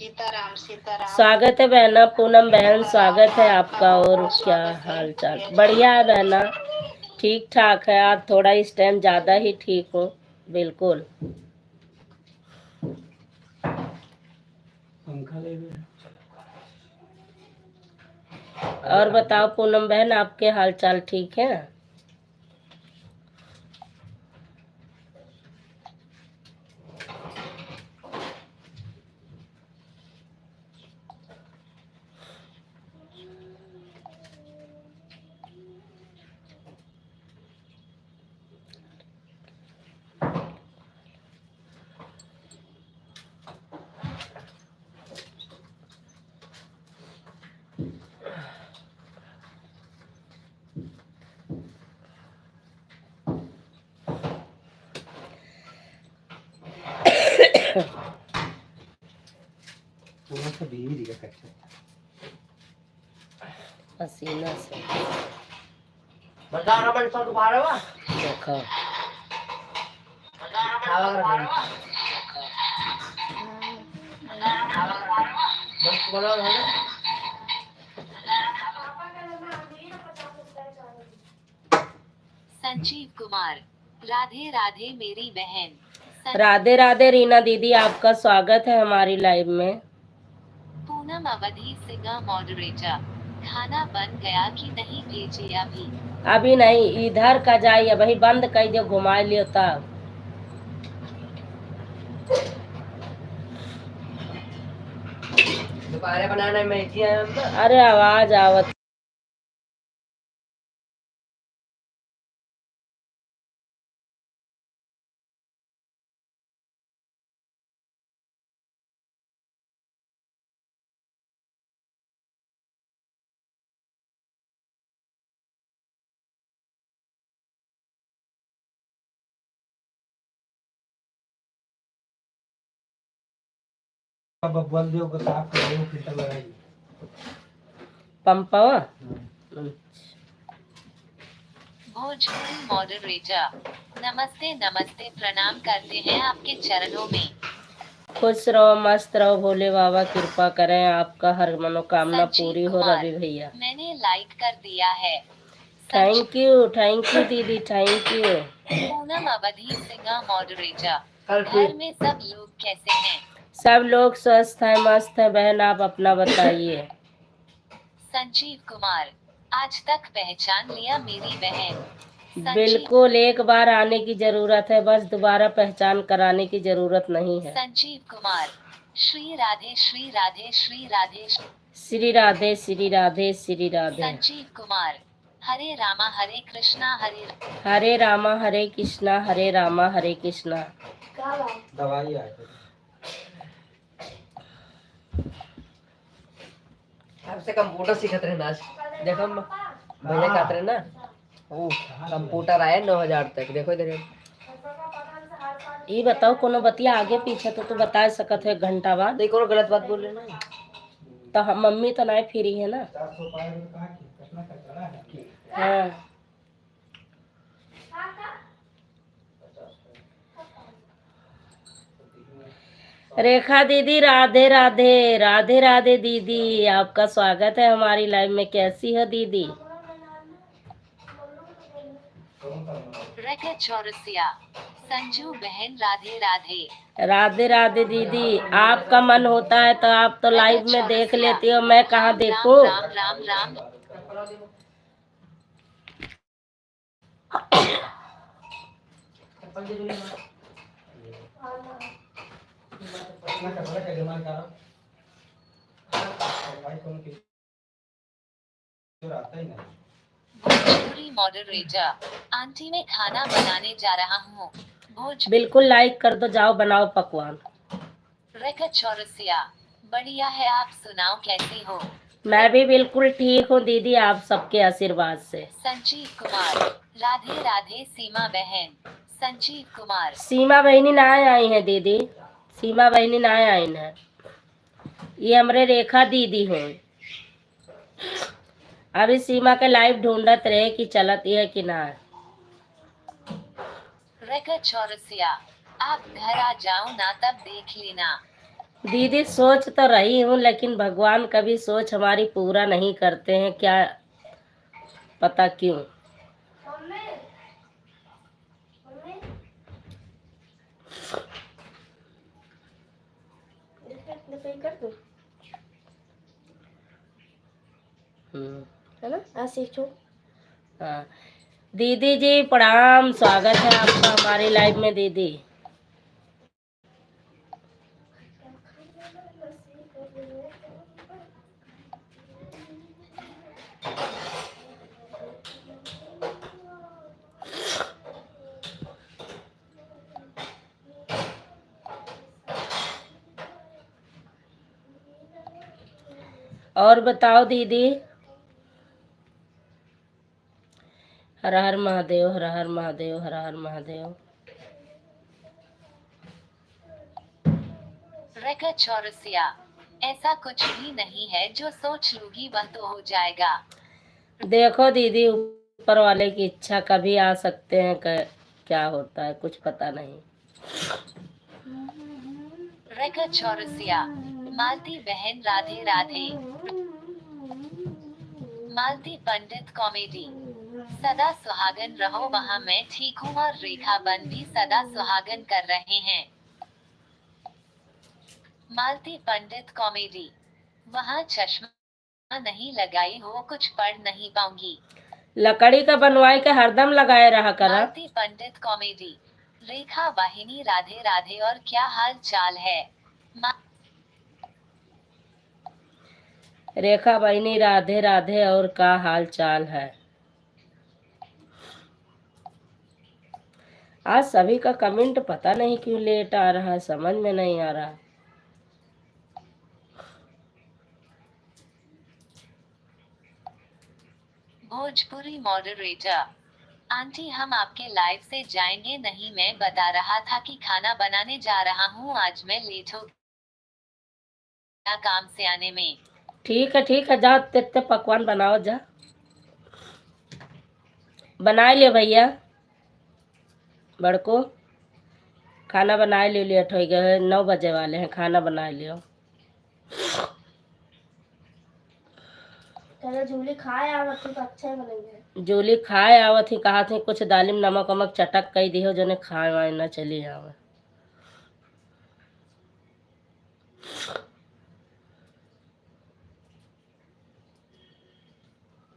सीताराम सीताराम। स्वागत है बहना पूनम बहन, स्वागत है आपका। और क्या हाल चाल? बढ़िया है बहना, ठीक ठाक है। आज थोड़ा इस टाइम ज़्यादा ही ठीक हूँ। बिल्कुल। और बताओ पूनम बहन, आपके हाल चाल ठीक है? पसीना से देखो। संजीव कुमार, राधे राधे मेरी बहन। राधे राधे रीना दीदी, आपका स्वागत है हमारी लाइव में। पूनम अवधि सिंह मॉडरेटर, खाना बन गया कि नहीं भेजे अभी? अभी नहीं, इधर का जाइए भाई, बंद कर दियो, घुमा लियो तब। दोबारा बनाने में अरे आवाज आवत। पंपवा भोजपुरी मॉडरेटर, नमस्ते नमस्ते, प्रणाम करते हैं आपके चरणों में। खुश रहो, मस्त रहो, भोले बाबा कृपा करें, आपका हर मनोकामना संजीव पूरी हो। कुमार, रवि भैया मैंने लाइक कर दिया है। थैंक यू दीदी, thank you. Poonam Awadhi Singh moderator, घर में सब लोग कैसे हैं? सब लोग स्वस्थ है, मस्त है बहन, आप अपना बताइए। संजीव कुमार, आज तक पहचान लिया मेरी बहन। बिल्कुल, एक बार आने की जरूरत है, बस दोबारा पहचान कराने की जरूरत नहीं है। संजीव कुमार, श्री राधे श्री राधे श्री राधे। श्री राधे श्री राधे श्री राधे। संजीव कुमार, हरे रामा हरे कृष्णा हरे रामा हरे कृष्णा हरे रामा हरे कृष्णा। दवाई आपसे कंप्यूटर सीखत रहे ना, देखो भैया कहते रहे ना, वो कंप्यूटर आया 9,000 तक। देखो इधर ये बताओ, कोनो बतिया आगे पीछे तो बता सकत है घंटा बाद। नहीं, कोनो गलत बात बोल रहे ना तो हम मम्मी तो नहीं फ्री है ना। हाँ रेखा दीदी, राधे राधे राधे राधे दीदी, आपका स्वागत है हमारी लाइव में। कैसी हो दीदी? चौरसिया, संजू बहन राधे राधे। राधे राधे दीदी, आपका मन होता है तो आप तो लाइव में देख लेती हो, मैं कहाँ देखूं? राम राम राम राम। भोजपुरी मॉडरेटर, आंटी मैं खाना बनाने जा रहा हूँ। बिल्कुल लाइक कर दो, जाओ बनाओ पकवान। चौरसिया, बढ़िया है, आप सुनाओ कैसी हो? मैं भी बिल्कुल ठीक हूँ दीदी, आप सबके आशीर्वाद से। संजीव कुमार, राधे राधे सीमा बहन। संजीव कुमार, सीमा बहनी ना आई है दीदी, सीमा बहनी ना आई है, ये हमरे रेखा दीदी हैं। अभी सीमा के लाइव ढूंढत रहे कि चलत है कि ना। चौरसिया, आप घर आ जाओ ना, तब देख लेना। दीदी सोच तो रही हूँ, लेकिन भगवान कभी सोच हमारी पूरा नहीं करते हैं, क्या पता क्यों। है ना, सीखो। हाँ दीदी जी प्रणाम, स्वागत है आपका हमारी लाइव में दीदी। और बताओ दीदी। हर हर महादेव, हर हर महादेव, हर हर महादेव। रेखा चौरसिया, ऐसा कुछ भी नहीं है, जो सोच लूंगी वह तो हो जाएगा। देखो दीदी, ऊपर वाले की इच्छा कभी आ सकते हैं, क्या होता है कुछ पता नहीं। रेखा चौरसिया, मालती बहन राधे राधे। मालती पंडित कॉमेडी, सदा सुहागन रहो वहाँ मैं ठीक हूँ और रेखा बन भी सदा सुहागन कर रहे हैं। मालती पंडित कॉमेडी, वहाँ चश्मा नहीं लगाई हो, कुछ पढ़ नहीं पाऊंगी। लकड़ी का बनवाई के हरदम लगाए रहा करा। मालती पंडित कॉमेडी, रेखा वाहिनी राधे राधे और क्या हाल चाल है। रेखा बहनी राधे राधे और का हाल चाल है। आज सभी का कमेंट पता नहीं क्यों लेट आ रहा है, समझ में नहीं आ रहा। भोजपुरी मॉडरेटर, आंटी हम आपके लाइव से जाएंगे नहीं, मैं बता रहा था कि खाना बनाने जा रहा हूँ, आज मैं लेट हो गया काम से आने में। ठीक है जाओ, तेरे पकवान बनाओ, जा बना लियो भैया। बड़को खाना बना लियो, लेट हो गए 9 बजे वाले हैं, खाना बना लियो। जूली खाए आवत थी तो अच्छे बनेंगे। जूली खाए आवत थी, कहा थी कुछ दालिम नमक वमक चटक कई दी हो, जो ने खाए वाए ना चली आवे।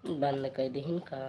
बंद कर दी का।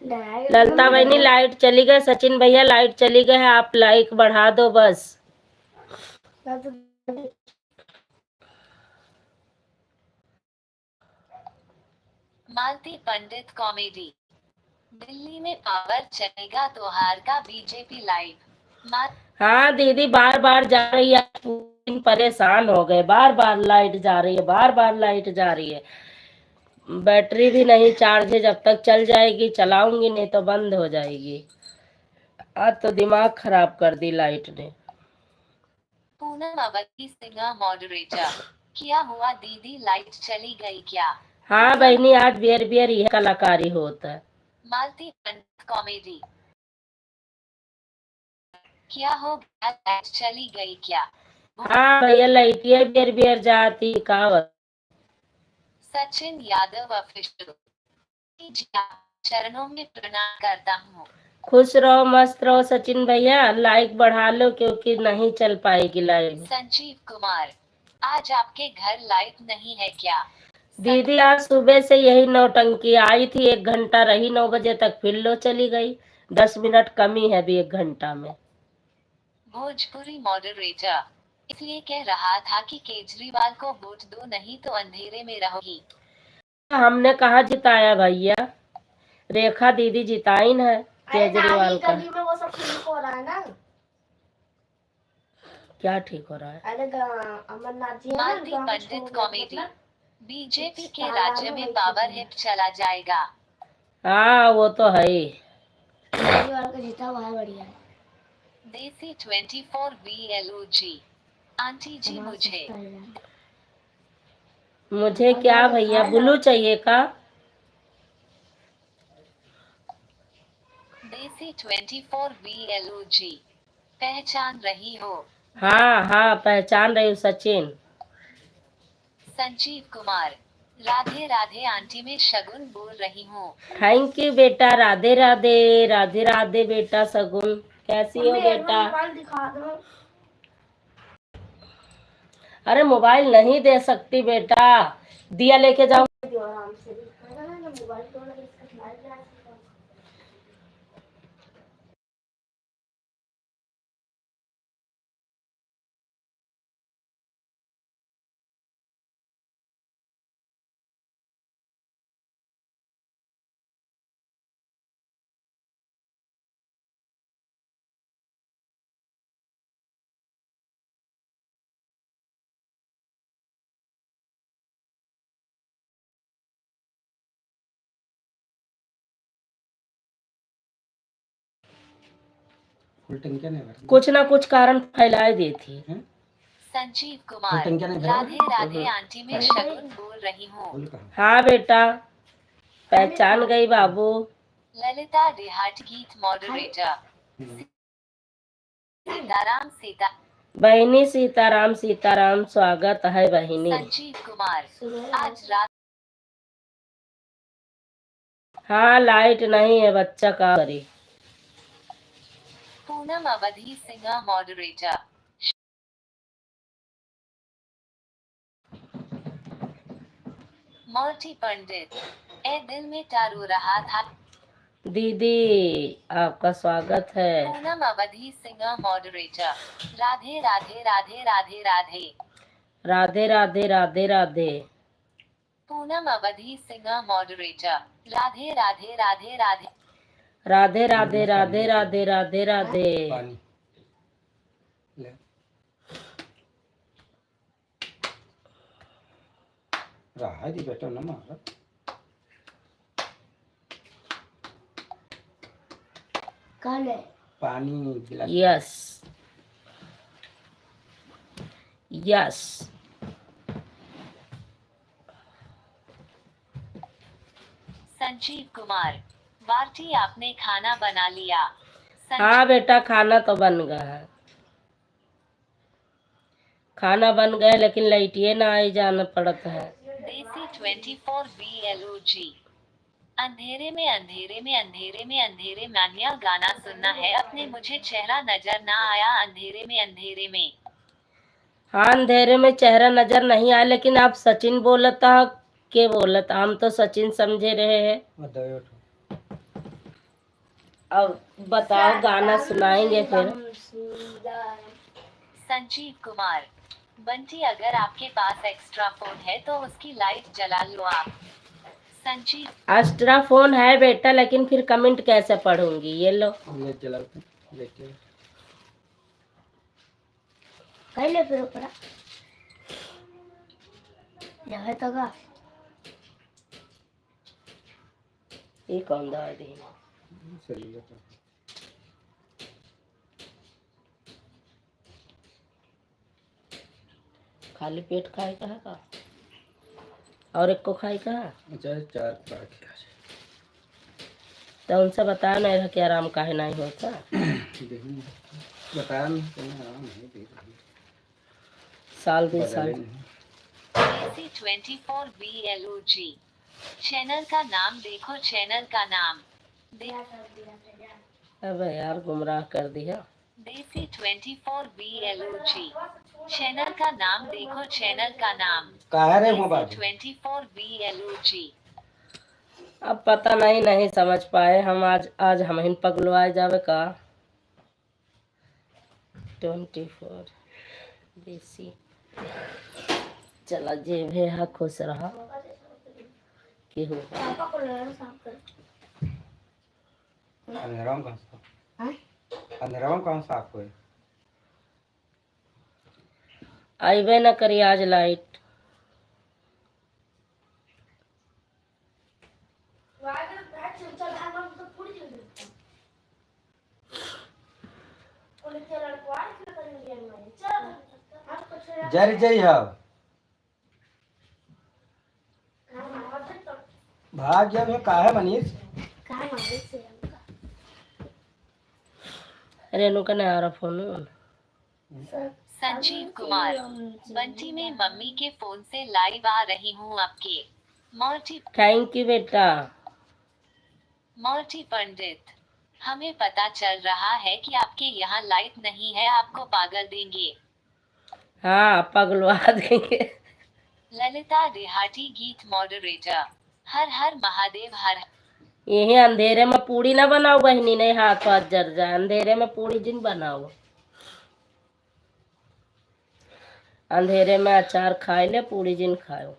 ललता बहनी लाइट चली गई, सचिन भैया लाइट चली गई है, आप लाइक बढ़ा दो बस। मालती पंडित कॉमेडी। दिल्ली में पावर चलेगा तो हार का बीजेपी लाइव। हाँ दीदी, बार बार जा रही है, पूरी दिन परेशान हो गए, बार बार लाइट जा रही है, बार बार लाइट जा रही है। बैटरी भी नहीं चार्ज है, जब तक चल जाएगी चलाऊंगी, नहीं तो बंद हो जाएगी। आज तो दिमाग खराब कर दी लाइट ने। पूनम अवधि सिंह मॉडरेटर। क्या हुआ दीदी, लाइट चली गई क्या? हाँ बहनी, आज बियर बियर यह कलाकारी होता है। मालती पंडित कॉमेडी। क्या हो गया, लाइट चली गई क्या? हाँ भैया, लाइटिया बियर बियर जाती कहावत। सचिन यादव ऑफिशियल। जी हाँ, चरणों में प्रणाम करता हूँ। खुश रहो, मस्त रहो सचिन भैया, लाइक बढ़ा लो क्योंकि नहीं चल पाएगी लाइव। संजीव कुमार। आज आपके घर लाइट नहीं है क्या? दीदी आज सुबह से यही नौटंकी, आई थी 1 घंटा रही, 9 बजे तक, फिर लो चली गई। 10 मिनट कमी है अभी 1 घंटा में। भोजपुरी मॉडरेटर। इसलिए कह रहा था कि केजरीवाल को वोट दो, नहीं तो अंधेरे में रहोगी। हमने कहा जिताया भैया, रेखा दीदी जिताई न है केजरीवाल का। गली में वो सब ठीक हो रहा है ना। क्या ठीक हो रहा है? अरे अमरनाथ जी है ना, मालती वहाँ पे पंडित छोड़ कॉमेडी। मतलब बीजेपी के राज्य में पावर हिट चला जाएगा। हाँ वो तो है ही। केजरीवाल का जीता हुआ है, बढ़िया है। देसी 24 VLOG। आंटी जी हमारा मुझे सस्ता है। मुझे क्या भैया, ब्लू चाहिए का? देसी 24 VLOG। पहचान रही हो? हाँ हाँ, पहचान रही हूँ सचिन। संजीव कुमार। राधे राधे आंटी, में शगुन बोल रही हूँ। थैंक यू बेटा, राधे राधे, राधे राधे बेटा सगुन, कैसी हो बेटा? मोबाइल दिखा दो। अरे मोबाइल नहीं दे सकती बेटा, दिया लेके जाओ। आराम से मोबाइल तोड़ के इसका खिला दिया। कुछ ना कुछ कारण फैलाए दी थी। संजीव कुमार। राधे राधे आंटी, में शगुन बोल रही हूँ। हाँ बेटा, पहचान गई बाबू। ललिता देहाट गीत मॉडरेटर। सीताराम सीता। बहनी सीताराम सीताराम, स्वागत है बहनी। संजीव कुमार। आज रात हाँ लाइट नहीं है, बच्चा का करी। पूनम अवधि सिंह मॉडरेटर। मल्टी पंडित। ए दिल में टारू रहा था। दीदी आपका स्वागत है। पूनम अवधि सिंह मॉडरेटर। राधे राधे राधे राधे राधे। राधे राधे राधे राधे। पूनम अवधि सिंह मॉडरेटर। राधे राधे राधे राधे। राधे राधे राधे राधे राधे राधे। राहती बेटा ना मारा कल है पानी गिला। Yes yes. संजीव कुमार। वार्टी आपने खाना बना लिया? हाँ बेटा, खाना तो बन गया है, खाना बन गया, लेकिन लाइटिए ना आई, जाना पड़ता है। देसी 24 VLOG। अंधेरे में अंधेरे में अंधेरे में अंधेरे मान्या गाना सुनना है अपने, मुझे चेहरा नजर ना आया अंधेरे में अंधेरे में। हाँ अंधेरे में चेहरा नजर नहीं आया, लेकिन आप सचिन बोलता के बोलता, हम तो सचिन समझे रहे हैं। अब बताओ, गाना सुनाएंगे फिर। संजीव कुमार। बंटी अगर आपके पास एक्स्ट्रा फोन है तो उसकी लाइट जला लो आप। संजीव एक्स्ट्रा फोन है बेटा, लेकिन फिर कमेंट कैसे पढ़ूंगी? ये लो, ले चलाते देखते कहिले फिर ऊपर जाए तो का ये कौन दवा दी? सही है। खाली पेट खाए का है का? और एक को खाई का है? अच्छा 4 पार्ट किया तो उनसे बताया नहीं था कि आराम काहे नहीं होता। देखिए बताया नहीं करना आराम है देख साल 2 बदले साल नहीं। AC24BLOG चैनल का नाम देखो, चैनल का नाम अबे यार गुमराह कर दिया। DC24BLOG चैनल का नाम देखो, चैनल का नाम कहा रे मोबाइल 24BLOG। अब पता नहीं समझ पाए हम। आज हम ही पगलवाए जावे का। 24 BC चला जे भी है खुश रहा कि हो। पापा को लड़ा साफ कर अंधेरा में कहाँ साफ हाँ अंधेरा में कहाँ साफ हुए। आईबे न करी आज लाइट। जरी जई है भाग गया मैं काहे मनीष। रेणुका ने आ रहा फोन। संजीव कुमार बंटी में मम्मी के फोन से लाइव आ रही हूँ आपके। थैंक यू बेटा। मल्टी पंडित हमें पता चल रहा है कि आपके यहाँ लाइट नहीं है, आपको पागल देंगे। हाँ पगलवा देंगे। ललिता देहाती गीत मॉडरेटर हर हर महादेव हर। यही अंधेरे में पूड़ी ना बनाओ बहनी, नहीं हाथ हाथ जर जाए। अंधेरे में पूड़ी जिन बनाओ, अंधेरे में अचार खाए ले, पूड़ी जिन खाओ।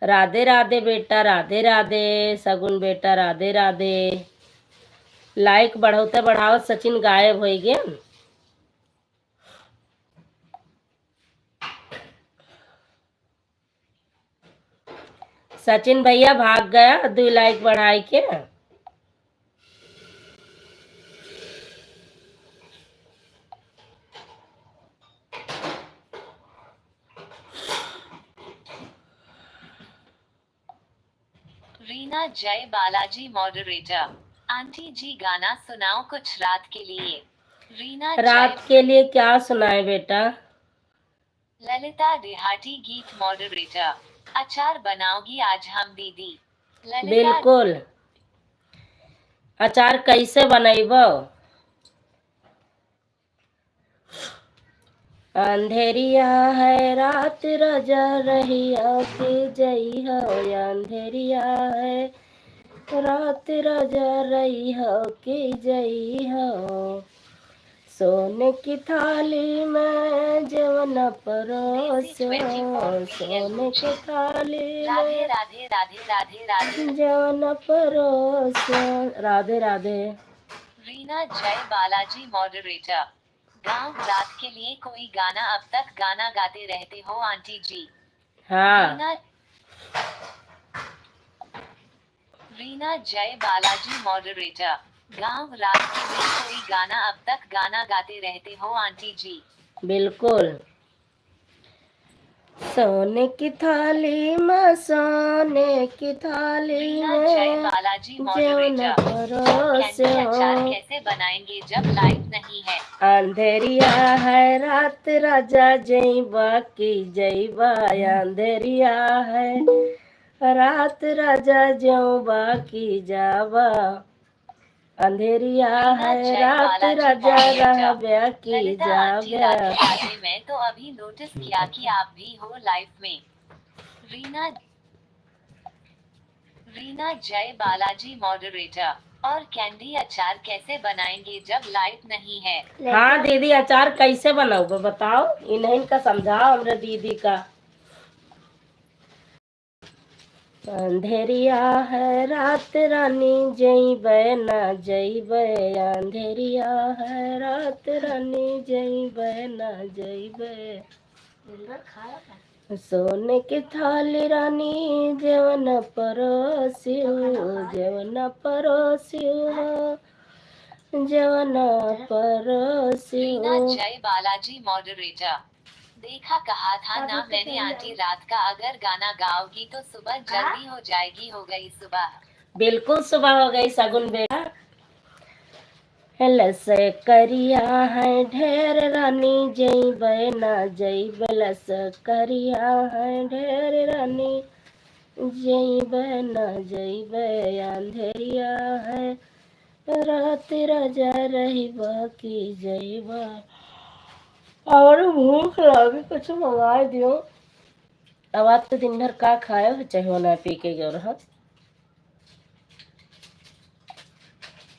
राधे राधे बेटा, राधे राधे सगुन बेटा, राधे राधे। लाइक बढ़ाते बढ़ाओ सचिन गायब हो गए। सचिन भैया भाग गया 2 लाइक बढ़ाई के। रीना जय बालाजी मॉडरेटर आंटी जी गाना सुनाओ कुछ रात के लिए। रीना रात के लिए क्या सुनाए बेटा? ललिता देहाती गीत मॉडरेटर अचार बनाओगी आज हम दीदी। बिल्कुल। अचार कैसे बनैबो? अंधेरिया है रात रजा रहिया के जई हो। अंधेरिया है रात रजा रही हो के जई हो। सोने की थाली में जवन परोसो, सोने की थाली राधे में राधे राधे राधे राधे जवन परोसो। राधे राधे। रीना जय बालाजी मॉडरेटर गाँव रात के लिए कोई गाना। अब तक गाना गाते रहते हो आंटी जी। हाँ रीना जय बालाजी मॉडरेटर गाँव रात के लिए कोई गाना। अब तक गाना गाते रहते हो आंटी जी। बिल्कुल। सोने की थाली में, सोने की थाली रीना जय में बालाजी जवन मॉडरेटर परोसो। कैंडी अचार कैसे बनाएंगे जब लाइट नहीं है। अंधेरिया है रात राजा जईबा की जईबा। अंधेरिया है रात राजा जऊबा की जावा। अंधेरिया है रात राजा रहब्या की ललिता आंटी जाव्या। राधे राधे मैं तो अभी नोटिस किया कि आप भी हो लाइफ में। रीना जय बालाजी मॉडरेटर और कैंडी अचार कैसे बनाएंगे जब लाइट नहीं है। हाँ दीदी अचार कैसे बनाओगे बताओ? इन्हीं का समझाओ हमरे दीदी का। अंधेरिया है रात रानी जइबे ना जइबे, अंधेरिया है रात रानी जइबे ना जइबे। सोने की थाली रानी जेवन परोसियो, जेवन परोसियो, जेवन रीना परोसियो। जय बालाजी मॉडरेटर। देखा कहा था ना मैंने आंटी रात का अगर गाना गाओगी तो सुबह जल्दी हो जाएगी। हो गई सुबह। बिल्कुल सुबह हो गई सगुन बेटा। लस करिया है ढेर रानी जइबे ना जइबे, लस करिया है ढेर रानी जइबे ना जइबे, अंधेरिया है रात राजा रहिबा की जइबा। और भूख लगी कुछ मंगा दियो। अब आप तो दिन भर का खाए हो चाहे ना पी के गयो रहा।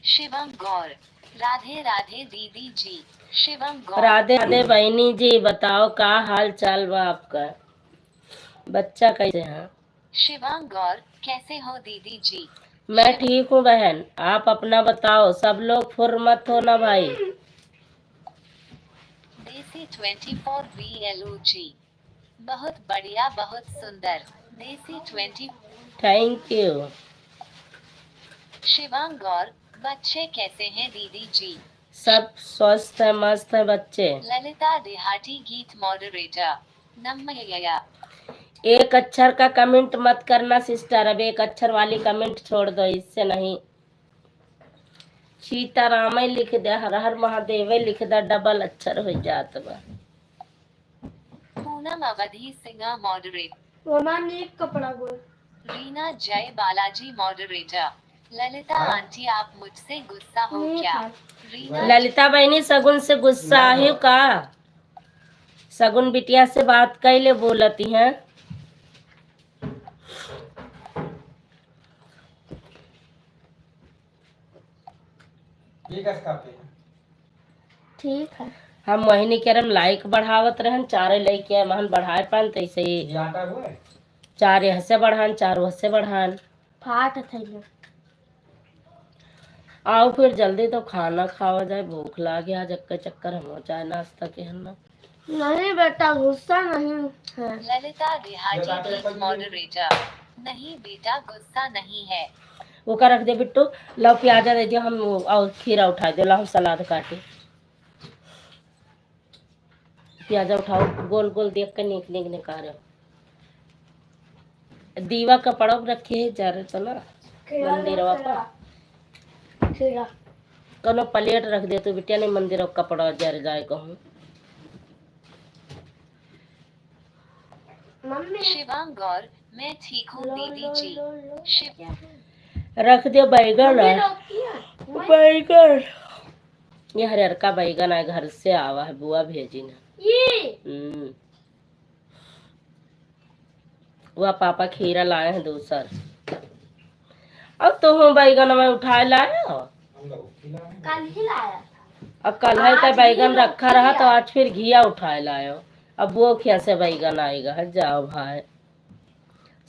शिवम गौर। राधे राधे दीदी जी। शिवम गौर। राधे राधे बहनी जी, बताओ का हाल चाल बा आपका, बच्चा कैसे है? शिवम गौर कैसे हो दीदी जी? मैं ठीक हूँ बहन, आप अपना बताओ। सब लोग फुर मत हो ना भाई। देसी 24 VLO जी। बहुत बढ़िया बहुत सुंदर। देसी 20। Thank you. शिवांग गौर बच्चे कैसे हैं दीदी जी? सब स्वस्थ है, मस्त है बच्चे। ललिता देहाती गीत मॉडरेटर। नम्मयया। एक अक्षर का कमेंट मत करना सिस्टर, अब एक अक्षर वाली कमेंट छोड़ दो, इससे नहीं। सीताराम लिख दे, हर हर महादेव लिख दे, डबल अक्षर हो जात बा। पूनम अवधि सिंह मॉडरेट। रोमान एक कपड़ा बोल। रीना जय बालाजी मॉडरेटर। ललिता आंटी आप मुझसे गुस्सा हो क्या? रीना ललिता बहनी सगुन से गुस्सा है का? सगुन बिटिया से बात कैले बोलती हैं। ठीक है। हम मोहिनी के रम लाइक बढ़ावत रहन, चारे लइके महन बढ़ाए पान तैसे ही चार यहाँ से बढ़ान, चार वहाँ से बढ़ान। फाट थैले। आओ फिर जल्दी तो खाना खावा जाए, भूख लागे आज अक्का चक्कर हम चाय नाश्ता के हन्ना। नहीं बेटा गुस्सा नहीं है। ललिता देहाती गीत मॉडरेटर। नहीं बेटा गुस्सा नहीं है। वो का रख दे बिट्टू, लो प्याजा दे दियो, हम और खीरा उठा दे, लो हम सलाद काटे। प्याजा उठाओ, गोल गोल देख कर निक निक निकालो। दीवा का पड़ब रखे जा रहे तो ना मंदिरवा पर कनो प्लेट रख दे तो बिटिया ने मंदिर कपड़ा जर जाए कहूँ। शिवांग गौर मैं ठीक हूँ दीदी जी। शिव रख दियो बैगन है, बैगन ये हरियर का बैगन है, घर से आवा है, बुआ भेजी ना। वह पापा खीरा लाए हैं दूसर। अब तो हम बैगन में उठाए लाए हो, कल ही लाया था। अब कल है तो बैगन रखा रहा तो आज फिर घिया उठाए लाए हो। अब वो क्या से बैगन आएगा है, जाओ भाई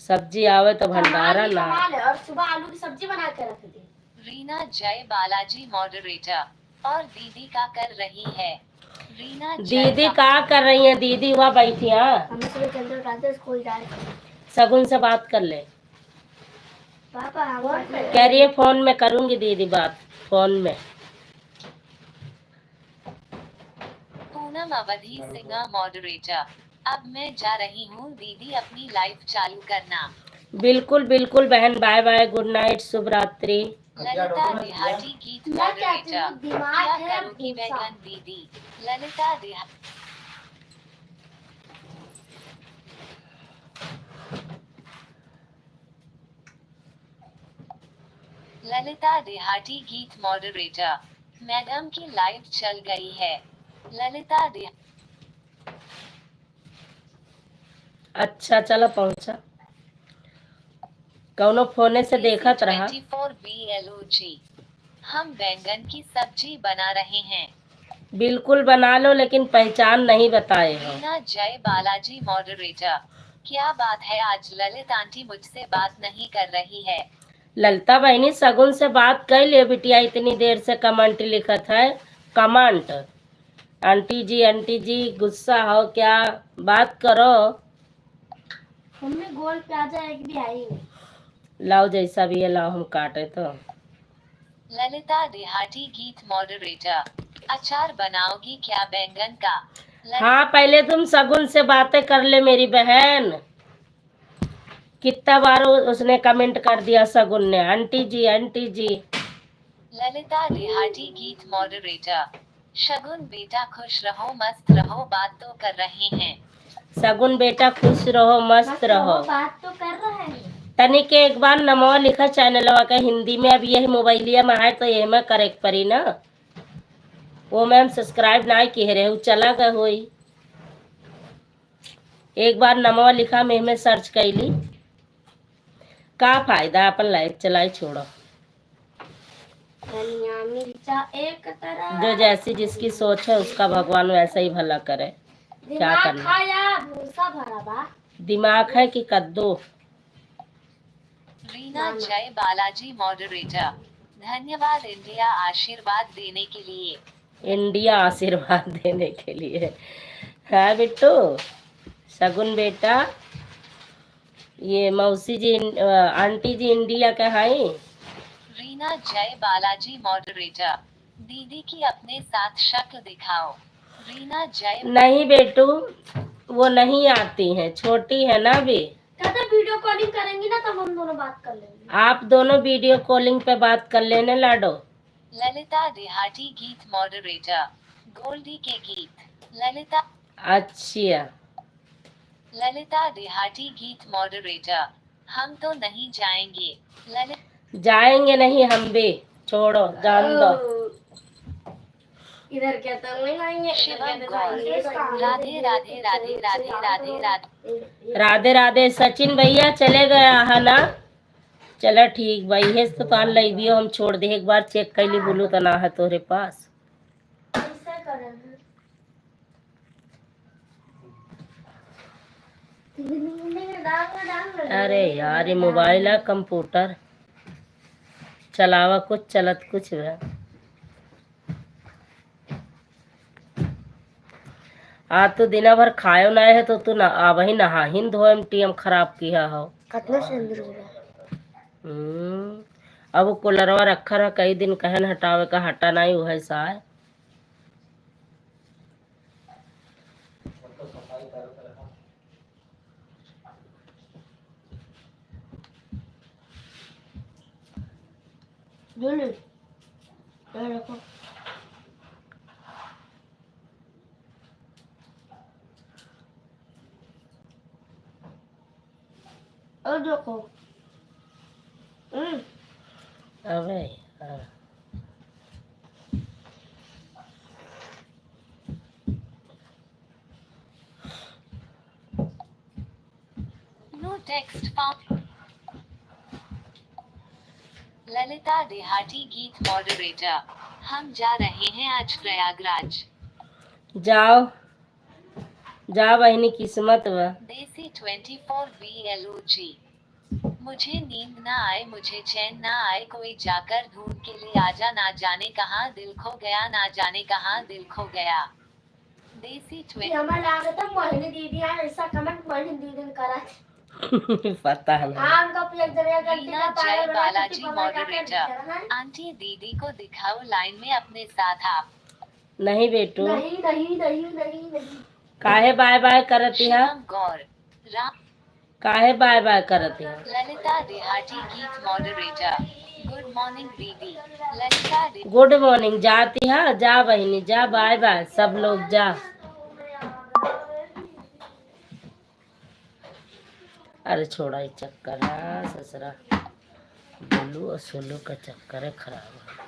सब्जी आवे तो भंडारा ना। और सुबह आलू की सब्जी बना के रख दी। रीना जय बालाजी मॉडरेटर। और दीदी का कर रही है? रीना दीदी का कर रही है? दीदी वहाँ बैठी है, हमें सुबह चंद्र उठाते स्कूल जा रहे थे। सगुन से बात कर ले। पापा कह रही है फोन में करूंगी दीदी बात, फोन में। पूनम अवधि सिंह मॉडरेटर। अब मैं जा रही हूँ दीदी अपनी लाइफ चालू करना। बिल्कुल बिल्कुल बहन, बाय बाय, गुड नाइट, शुभ रात्रि। ललिता देहाती गीत मॉडरेटर। क्या करोगी बैगन दीदी? ललिता देहाती। ललिता देहाती गीत मॉडरेटर। मैडम की लाइव चल गई है। ललिता दे। अच्छा चलो पहुंचा, कौनो फोने से देखत रहा। 24 BLO जी। हम बैंगन की सब्जी बना रहे हैं। बिल्कुल बना लो, लेकिन पहचान नहीं बताए हो। रीना जय बालाजी मॉडरेटर। क्या बात है, आज ललित आंटी मुझसे बात नहीं कर रही है। ललिता बहनी सगुन से बात कर लियो बिटिया, इतनी देर से कमेंट लिखत है। कमेंट आंटी जी गुस्सा हो क्या, बात करो। मम्मी गोल प्याजा एक भी आई नहीं। लाओ जैसा भी है लाओ, हम काटे तो। ललिता देहाती गीत मॉडरेटर, अचार बनाओगी क्या बैंगन का? हाँ पहले तुम सगुन से बातें कर ले मेरी बहन। कितना बार उसने कमेंट कर दिया सगुन ने, आंटी जी आंटी जी। ललिता देहाती गीत मॉडरेटर, शगुन बेटा खुश रहो मस्त रहो, बात तो कर रहे हैं। सगुन बेटा खुश रहो मस्त रहो, बात तो कर रहे हैं। तनिक एक बार नमो लिखा चैनल का हिंदी में, अब यही मोबाइलिया में है तो ये में करेक्ट परी ना। वो मैम सब्सक्राइब ना किए रहे चला गए होई। एक बार नमो लिखा में सर्च कैली, का फायदा, अपन लाइफ चलाई छोड़ो। धनिया मिर्चा एक तरह, जो जैसी जिसकी सोच है उसका भगवान वैसा ही भला करे। क्या करना, खाया भूसा भरा बा। दिमाग है कि कद्दू। रीना जय बालाजी मॉडरेटर, धन्यवाद इंडिया आशीर्वाद देने के लिए। इंडिया आशीर्वाद देने के लिए है बिट्टू। सगुन बेटा ये मौसी जी आंटी जी इंडिया के हैं। रीना जय बालाजी मॉडरेटर, दीदी की अपने साथ शक्ल दिखाओ। रीना जय नहीं बेटू वो नहीं आती हैं, छोटी है ना अभी। कहते वीडियो कॉलिंग करेंगी ना तब हम दोनों बात कर लेंगे। आप दोनों वीडियो कॉलिंग पे बात कर लेने लाडो। ललिता देहाती गीत मॉडरेटर, गोल्डी के गीत। ललिता अच्छा ललिता देहाती गीत मॉडरेटर, हम तो नहीं जाएंगे। ललित जाएंगे नहीं हम भी, छोड़ो जान दो। इधर क्या तो नहीं आएंगे। शिवम गौर, राधे राधे राधे राधे राधे राधे। राधे राधे। सचिन भैया चले गया है ना, चलो ठीक भाई है तो तान लई भी हम छोड़ दे, एक बार चेक कर ली बोलू तो ना है तोरे पास। ऐसा करेंगे। अरे यार ये मोबाइल है कंप्यूटर चलावा कुछ चलत कुछ है। आज तो दिन भर खायो ना है तो तू ना आ वही नहा हिंद हो टीएम खराब किया हो। कितना सुंदर हो रहा अब वो कूलरवा रखा रहा कई दिन कहन हटावे का हटा नहीं हुआ है सा है। देखो और देखो अबे हाँ। No text found. ललिता देहाती गीत मॉडरेटर, हम जा रहे हैं आज प्रयागराज। जाओ जा बहनी किस्मत व। देसी 24 VLOG, मुझे नींद ना आए मुझे चैन ना आए, कोई जाकर ढूंढ के ले आजा, ना जाने कहाँ दिल खो गया, ना जाने कहाँ दिल खो गया। देसी 20 हमारा लागत है मोहिनी दीदी यार, ऐसा कमेंट मोहिनी दीदी ने करा। पता है ना। हाँ उनका प्लेट जरिया करती रीना है जय पायल बालाजी मॉडरेटर, आंटी दीदी को दिखाओ लाइन में अपने साथ आप। नहीं बेटू नहीं नहीं नहीं नहीं नहीं। काहे बाय बाय करती है, शिवम गौर, राम काहे बाय बाय करती है। ललिता देहाती गीत मॉडरेटर, गुड मॉर्निंग दीदी। ललिता गुड मॉर्निंग जाती है, जा बहनी जा, बाय बाय सब लोग जा। अरे छोड़ा ही चक्कर है ससुरा, बोलू और सोलू का चक्कर है खराब है।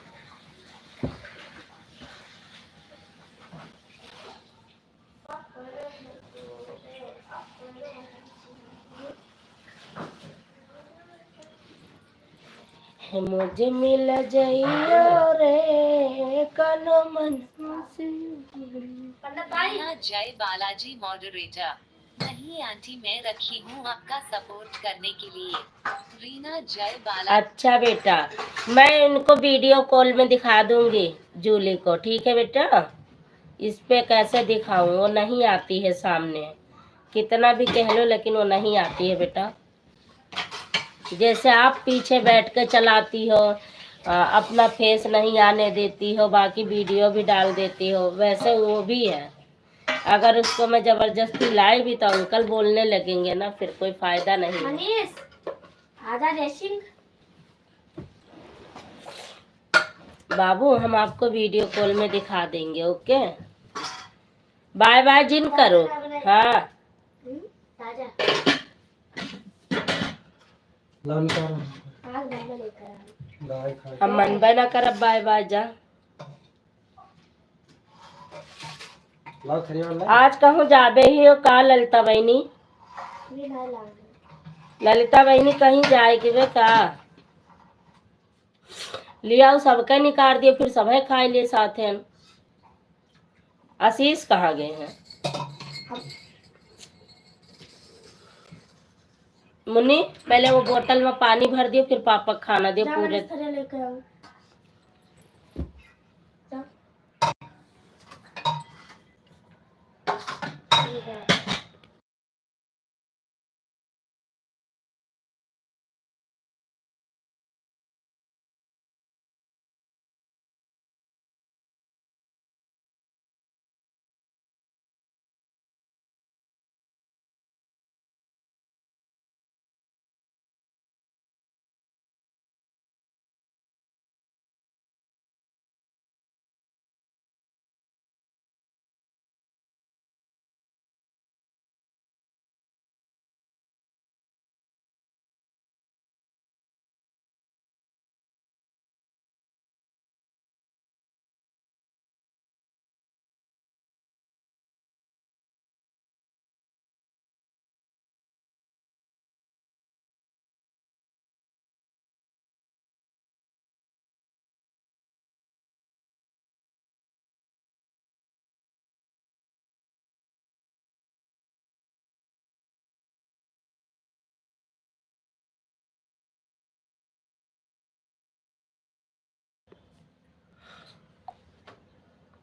मुझे मिल जाइयो रे कनो मन से। रीना जय बालाजी मॉडरेटर, नहीं आंटी, मैं रखी हूँ आपका सपोर्ट करने के लिए। रीना जय बाला। अच्छा बेटा, मैं इनको वीडियो कॉल में दिखा दूंगी जूली को, ठीक है बेटा। इस पे कैसे दिखाऊं, वो नहीं आती है सामने, कितना भी कह लो लेकिन वो नहीं आती है बेटा। जैसे आप पीछे बैठ के चलाती हो, अपना फेस नहीं आने देती हो, बाकी वीडियो भी डाल देती हो, वैसे वो भी है। अगर उसको मैं जबरदस्ती लाई भी तो अंकल बोलने लगेंगे ना, फिर कोई फायदा नहीं है। मनीष आधा रेसिंग। बाबू हम आपको वीडियो कॉल में दिखा देंगे, ओके। बाय बाय जिन करो। हाँ ताजा लाओ निकालो। आज घर में लेकर आ। दवाई खा हम मनबे ना करब बाय बाय जा। लाओ थरी वाला। आज कहूँ जाबे ही हो का ललिता बहनी? भी ना ला। ललिता बहनी कहीं जाएगी वे का? लिया सबके निकाल दिए, फिर सबे खाए लिए साथे। आशीष कहाँ गए हैं? मुन्नी पहले वो बोतल में पानी भर दियो, फिर पापा खाना दियो पूरे। लेकर आओ।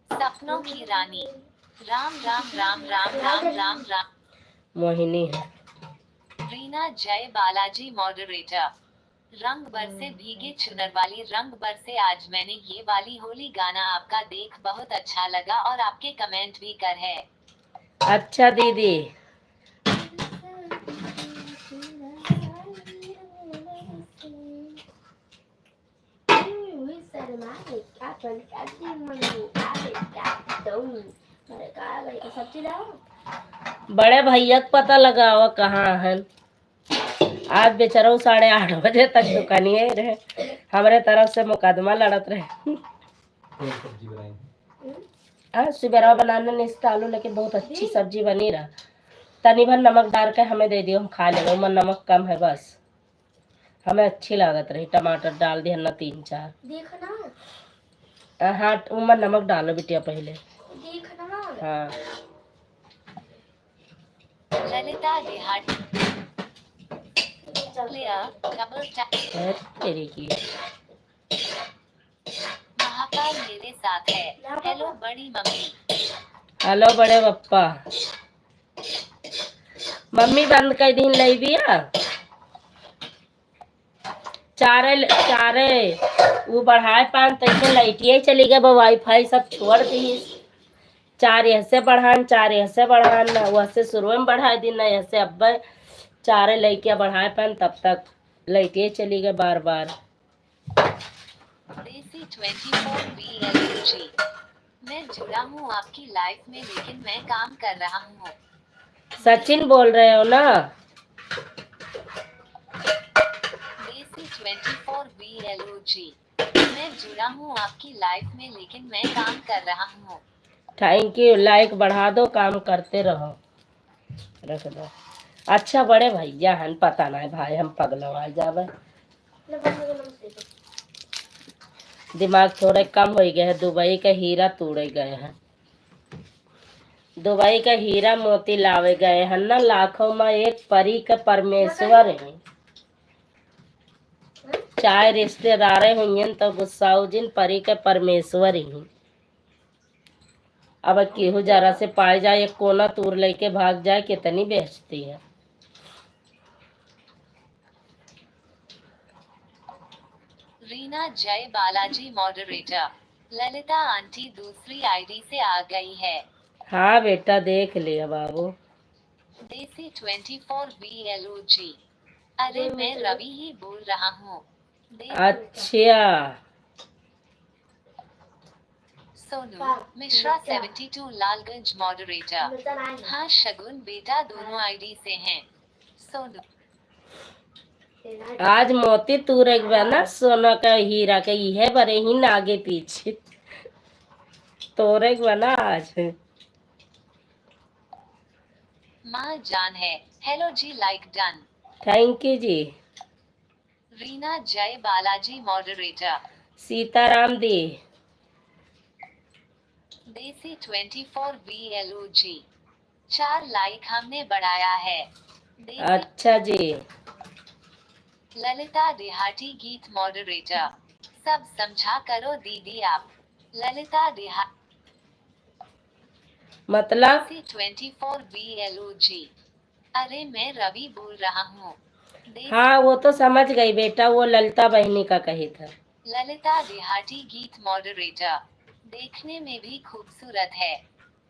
सपनों की रानी। राम राम राम राम राम राम राम। मोहिनी है। रीना जय बालाजी मॉडरेटर। रंग बरसे भीगे चुनर वाली, रंग बरसे आज मैंने ये वाली होली, गाना आपका देख बहुत अच्छा लगा और आपके कमेंट भी कर है। अच्छा दीदी। सब्जी लाओ। बड़े भैया को पता लगाओ कहाँ है। आज बेचारा 8:30 बजे तक दुकानिए रहे, हमारे तरफ से मुकदमा लड़त रहे। कौन सब्जी बनाएंगे? हाँ सुबह बनाने नहीं आलू, लेकिन बहुत अच्छी सब्जी बनी रहा। तनी भर नमक डाल के हमें दे दियो, हम खा लेंगे, उमर नमक कम है बस। हमें अच्छी लागत रही, टमाटर डाल दिया ना 3-4। देखना। हाँ उमर नमक डालो बिटिया पहले। देखना। हाँ ललिता देहात डबल है तेरी की। महाकाल मेरे साथ है। हेलो बड़ी मम्मी। हेलो बड़े पप्पा। मम्मी बंद कर दिन लई बिया चारे चारे वो बढ़ाए पान तैसे लाइटिए चली गए, वाईफाई सब छोड़ दी। 4 ऐसे बढ़ान 4 ऐसे बढ़ान ना, वो से शुरू में बढ़ा दी ना, ऐसे अब 4 लड़कियां बढ़ाए पान, तब तक लाइटिए चली गए बार बार। देसी 24 BLG। मैं जुड़ा हूँ आपकी लाइफ में, लेकिन मैं काम कर रहा हूँ। सचिन बोल रहे हो ना? देसी 24 BLG। मैं जुड़ा हूँ आपकी लाइफ में, लेकिन मैं काम कर रहा हूँ। Thank you. लाइक बढ़ा दो, काम करते रहो, रख दो। अच्छा बड़े भैया हन, पता नहीं भाई हम पगलवा जावे। दिमाग थोड़े कम हो गए हैं, दुबई का हीरा तोड़े गए हैं। दुबई का हीरा मोती लावे गए हैं ना, लाखों में एक परी का परमेश्वर है। चाहे रिश्तेदार हुई तो गुस्साऊ जिन परी के परमेश्वर ही। अब केहू जरा से पाए जाए, एक कोना तूर लेके भाग जाए, कितनी बेचती है। रीना जय बालाजी मॉडरेटर। ललिता आंटी दूसरी आईडी से आ गई है। हाँ बेटा देख लिया बाबू। देसी 24 BLOG। अरे मैं रवि ही बोल रहा हूँ। अच्छा सोनू मिश्रा 72 लालगंज मॉडरेटर। हाँ शगुन बेटा दोनों आईडी से हैं। सोनू आज मोती तूर ना, सोना का हीरा का ही है, बड़े ही आगे पीछे तोरे बना आज। माँ जान है। हेलो जी लाइक डन। थैंक यू जी। रीना जय बालाजी मॉडरेटर। सीताराम दी। देसी 24 BLOG। 4 लाइक हमने बढ़ाया है। देसी अच्छा जी। ललिता देहाती गीत मॉडरेटर। सब समझा करो दीदी आप। ललिता देहाती मतलब 24 BLOG। अरे मैं रवि बोल रहा हूँ। हाँ वो तो समझ गई बेटा, वो ललिता बहनी का कही था। ललिता देहाती गीत मॉडरेटर। देखने में भी खूबसूरत है।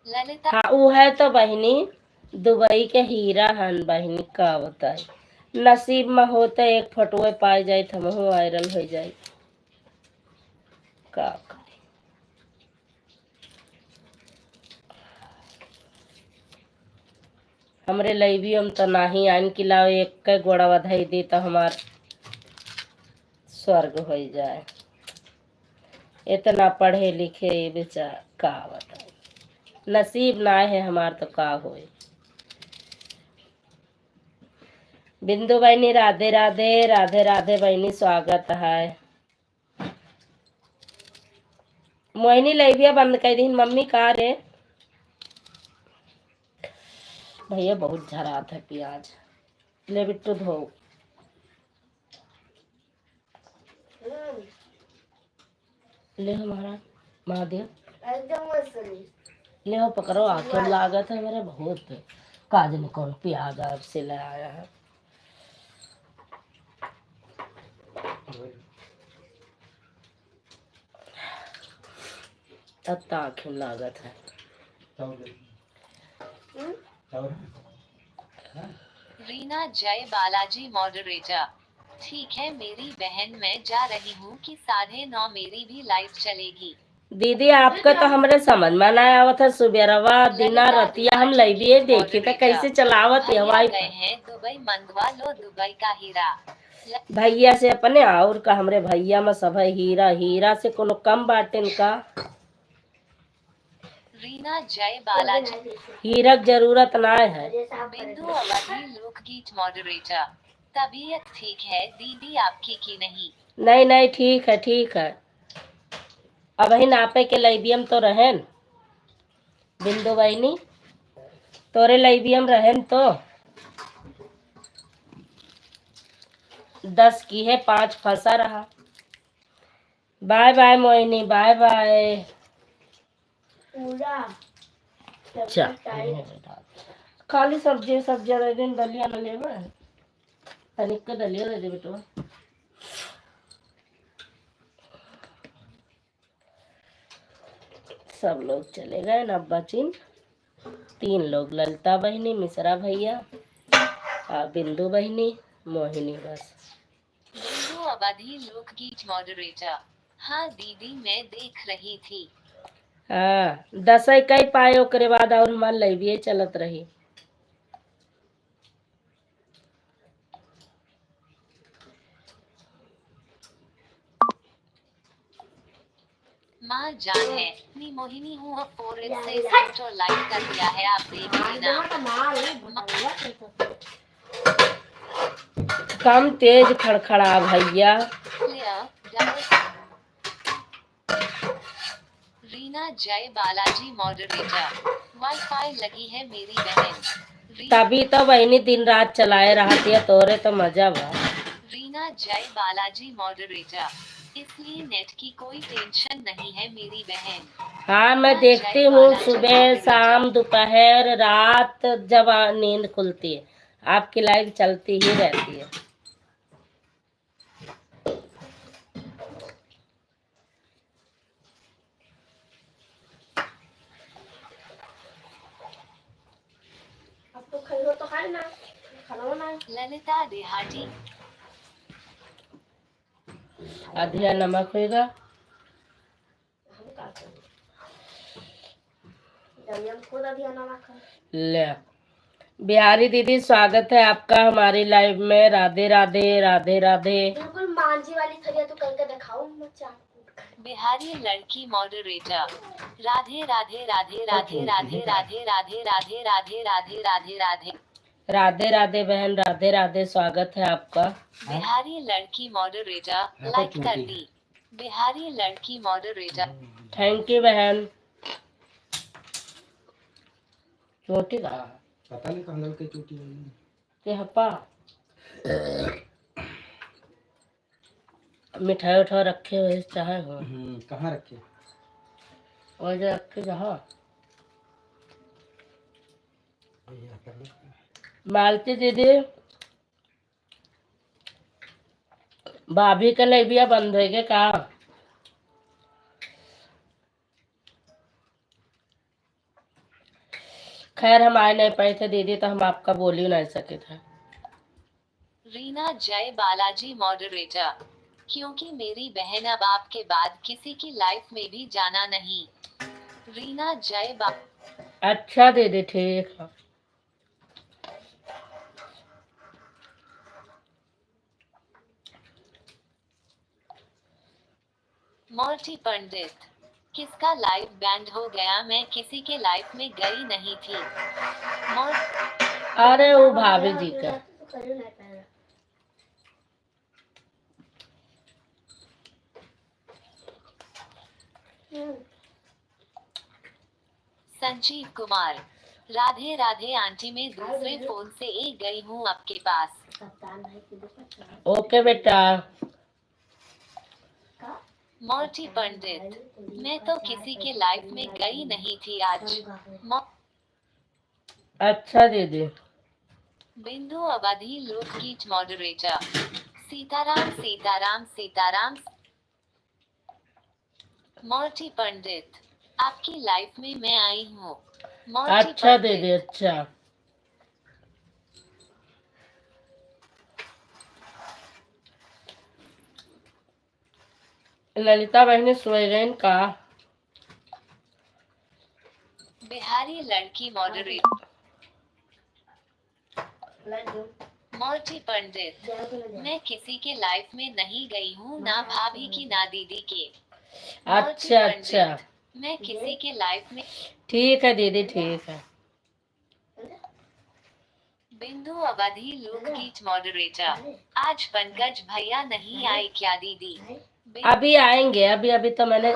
ललिता हाँ वो है तो बहनी, दुबई के हीरा हन बहनी का होता है। नसीब में होता एक फटुए पाए जाए तो हम वायरल हो जाए का करे। हमरे लईबी हम तो नाही आन की लाओ, एक के गोड़ा बधाई दी तो हमार स्वर्ग हो जाए। इतना पढ़े लिखे बेचारा का बताए, नसीब ना है हमार तो का होए। बिंदु बहनी राधे राधे। राधे राधे बहनी स्वागत है। मोहिनी लईबिया बंद कर दी मम्मी का रे। भैया बहुत झरात है प्याज, ले बिट्टू धो। ले हमारा महादेव ले हो पकड़ो, आके लागत है मेरे बहुत। काजल कौन प्याज आप से ले आया है। तब तक लागत है। रीना जय बालाजी मॉडरेटर। ठीक है मेरी बहन, मैं जा रही हूँ कि 9:30 मेरी भी लाइव चलेगी। दीदी आपका तो हमरे समझ में ना आवत है, सुबेरवा दिना रतिया हम लईबिए देखी तो कैसे चलावत है हवाई गए हैं दुबई मंगवा लो दुबई का हीरा। भैया से अपने और का, हमरे भैया में सब है हीरा, हीरा से कोनो कम बाटे का। रीना जय बालाजी। हीरा की जरूरत ना है। बिंदु अवधि लोकगीत मॉडरेटर। तबीयत ठीक है दीदी आपकी की नहीं? नहीं नहीं ठीक है ठीक है। अब ही नापे के लईबियम तो रहन बिंदु बहनी, तोरे लईबियम रहन तो 10 की है, 5 फंसा रहा। Bye bye Mohini, bye bye. खाली सब्जी सब्जियां दे दिन, दलिया न लेबे तनिक के दलिया दे दे बेटवा। सब लोग चले गए ना, बचिन 3 लोग, ललिता बहनी, मिश्रा भैया, बिंदु बहनी, मोहिनी बस। बिंदु अवधि लोकगीत मॉडरेटर। हाँ दीदी मैं देख रही थी। हाँ 10 कई पाए ओकरे बाद और हमार लईबिए चलत रही। माँ जान है नी मोहिनी हूँ 4 से फोटो लाइक कर दिया है, आप देख लेना। कम तेज खड़खड़ा भैया। रीना रीना जय बालाजी मॉडरेटर। वाईफाई लगी है मेरी बहन। तभी तो बहनी दिन रात चलाए रहती है, तोरे तो मजा बा। रीना जय बालाजी मॉडरेटर। इसलिए नेट की कोई टेंशन नहीं है मेरी बहन। हाँ, मैं रीना देखती जय हूँ बालाजी सुबह मॉडरेटर। शाम दोपहर रात, जब नींद खुलती है आपकी लाइव चलती ही रहती है। अब तो खाई तो खाए ना, खाना ना। ललिता देहाती। अधिया नमक होगा। हम का करें? जब हम खुद अभी नमक खाए। ले बिहारी दीदी, स्वागत है आपका हमारी लाइव में। राधे राधे राधे राधे। बिल्कुल मांझी वाली थरिया तो करके दिखाओ मचा। बिहारी लड़की मॉडरेटर। राधे राधे राधे राधे राधे राधे राधे राधे राधे राधे राधे राधे। राधे राधे बहन, राधे राधे, स्वागत है आपका। बिहारी लड़की मॉडरेटर लाइक कर दी। बिहारी लड़की मॉडरेटर। थैंक यू बहन। चोटी का पता नहीं कहाँ लड़के चोटी है। के हप्पा मिठाई उठा रखे हुए चाहे हो। कहाँ रखे? और जो रखे जहाँ मालती दीदी, भाभी का लेबिया बंद है के का? खैर हम आए नहीं पाए थे दीदी, तो हम आपका बोल ही नहीं सके थे। रीना जय बालाजी मॉडरेटर। क्योंकि मेरी बहन अब आपके बाद किसी की लाइफ में भी जाना नहीं। रीना जय बा। अच्छा दीदी, ठीक है। मोर्टी पंडित। किसका लाइव बैंड हो गया? मैं किसी के लाइफ में गई नहीं थी। अरे वो भाभी जी का। तो करियो ना पहले। संजीव कुमार। राधे राधे आंटी, मैं दूसरे फोन से एक गई हूँ आपके पास। कप्तान भाई की दुकान। ओके बेटा। मोर्टी पंडित। मैं तो किसी के लाइफ में गई नहीं थी आज। अच्छा दीदी। बिंदु अवधि लोकगीत मॉडरेटर। सीताराम सीताराम सीताराम। मोर्टी पंडित। आपकी लाइफ में मैं आई हूँ। मोर्टी अच्छा पंडित। दीदी, अच्छा। ललिता बहनी सोएगन का। बिहारी लड़की मॉडरेटर। लड्डू। मोर्टी पंडित। मैं किसी के लाइफ में नहीं गई हूँ, ना भाभी की ना दीदी के। मोर्टी अच्छा अच्छा, पंडित। मैं किसी के लाइफ में। ठीक है दीदी, ठीक है। बिंदु अवधि लोकगीत मॉडरेटर। आज पंकज भैया नहीं आए क्या दीदी? अभी आएंगे, अभी अभी तो मैंने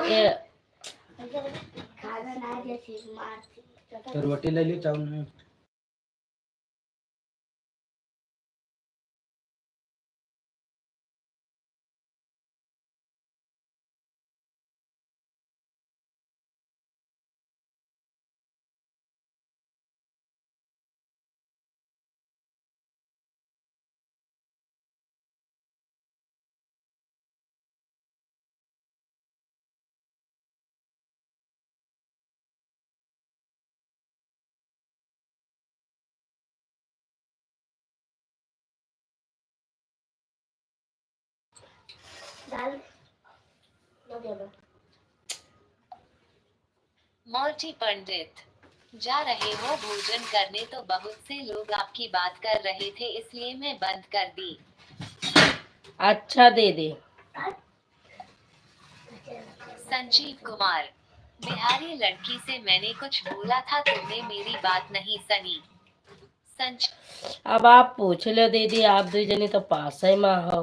खाना ना जैसे मारती। तो रोटी ले ली चावल में। दाल लो दे दो। मोर्टी पंडित। जा रहे हो भोजन करने? तो बहुत से लोग आपकी बात कर रहे थे, इसलिए मैं बंद कर दी। अच्छा दीदी। संजीव कुमार। बिहारी लड़की से मैंने कुछ बोला था, तुमने मेरी बात नहीं सुनी। अब आप पूछ लो दीदी, आप दो जनी तो पास ही में हो।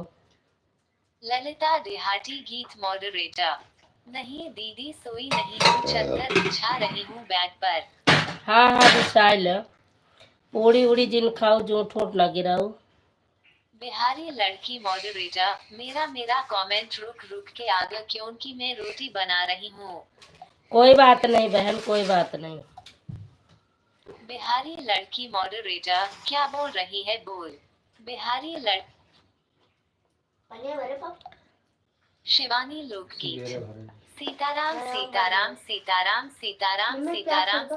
ललिता देहाती गीत मॉडरेटर। नहीं दीदी सोई नहीं हूँ, चद्दर बिछा रही हूँ बेड पर। हाँ हाँ बिछाइल। पूड़ी उड़ी जिन खाओ जो ठोट ना गिराओ। बिहारी लड़की मॉडरेटर, मेरा कमेंट रुक रुक के आ गया क्योंकि मैं रोटी बना रही हूँ। कोई बात नहीं बहन, कोई बात नहीं। बिहारी लड़की मॉडरेटर, क्या बोल रही है बोल। बिहारी बने बड़े पापा शिवानी लोकगीत। गेरे भरे सीताराम सीताराम सीताराम सीताराम मम्मी क्या सीताराम। छोड़ दो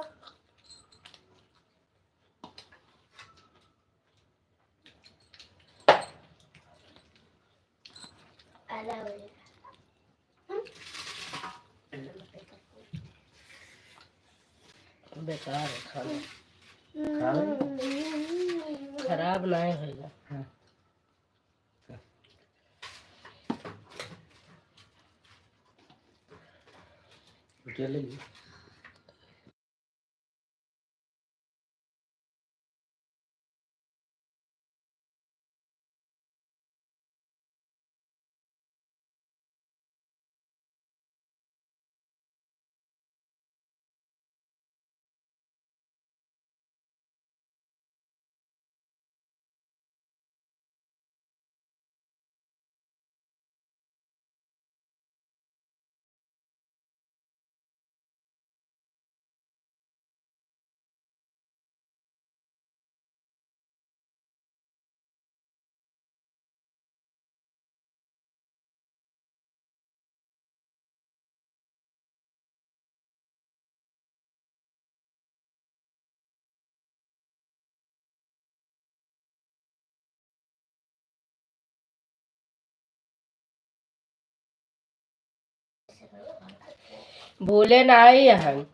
आला बड़े बेकार है खाना, खराब नहीं होगा। अकेले ही भूले ना आई हम।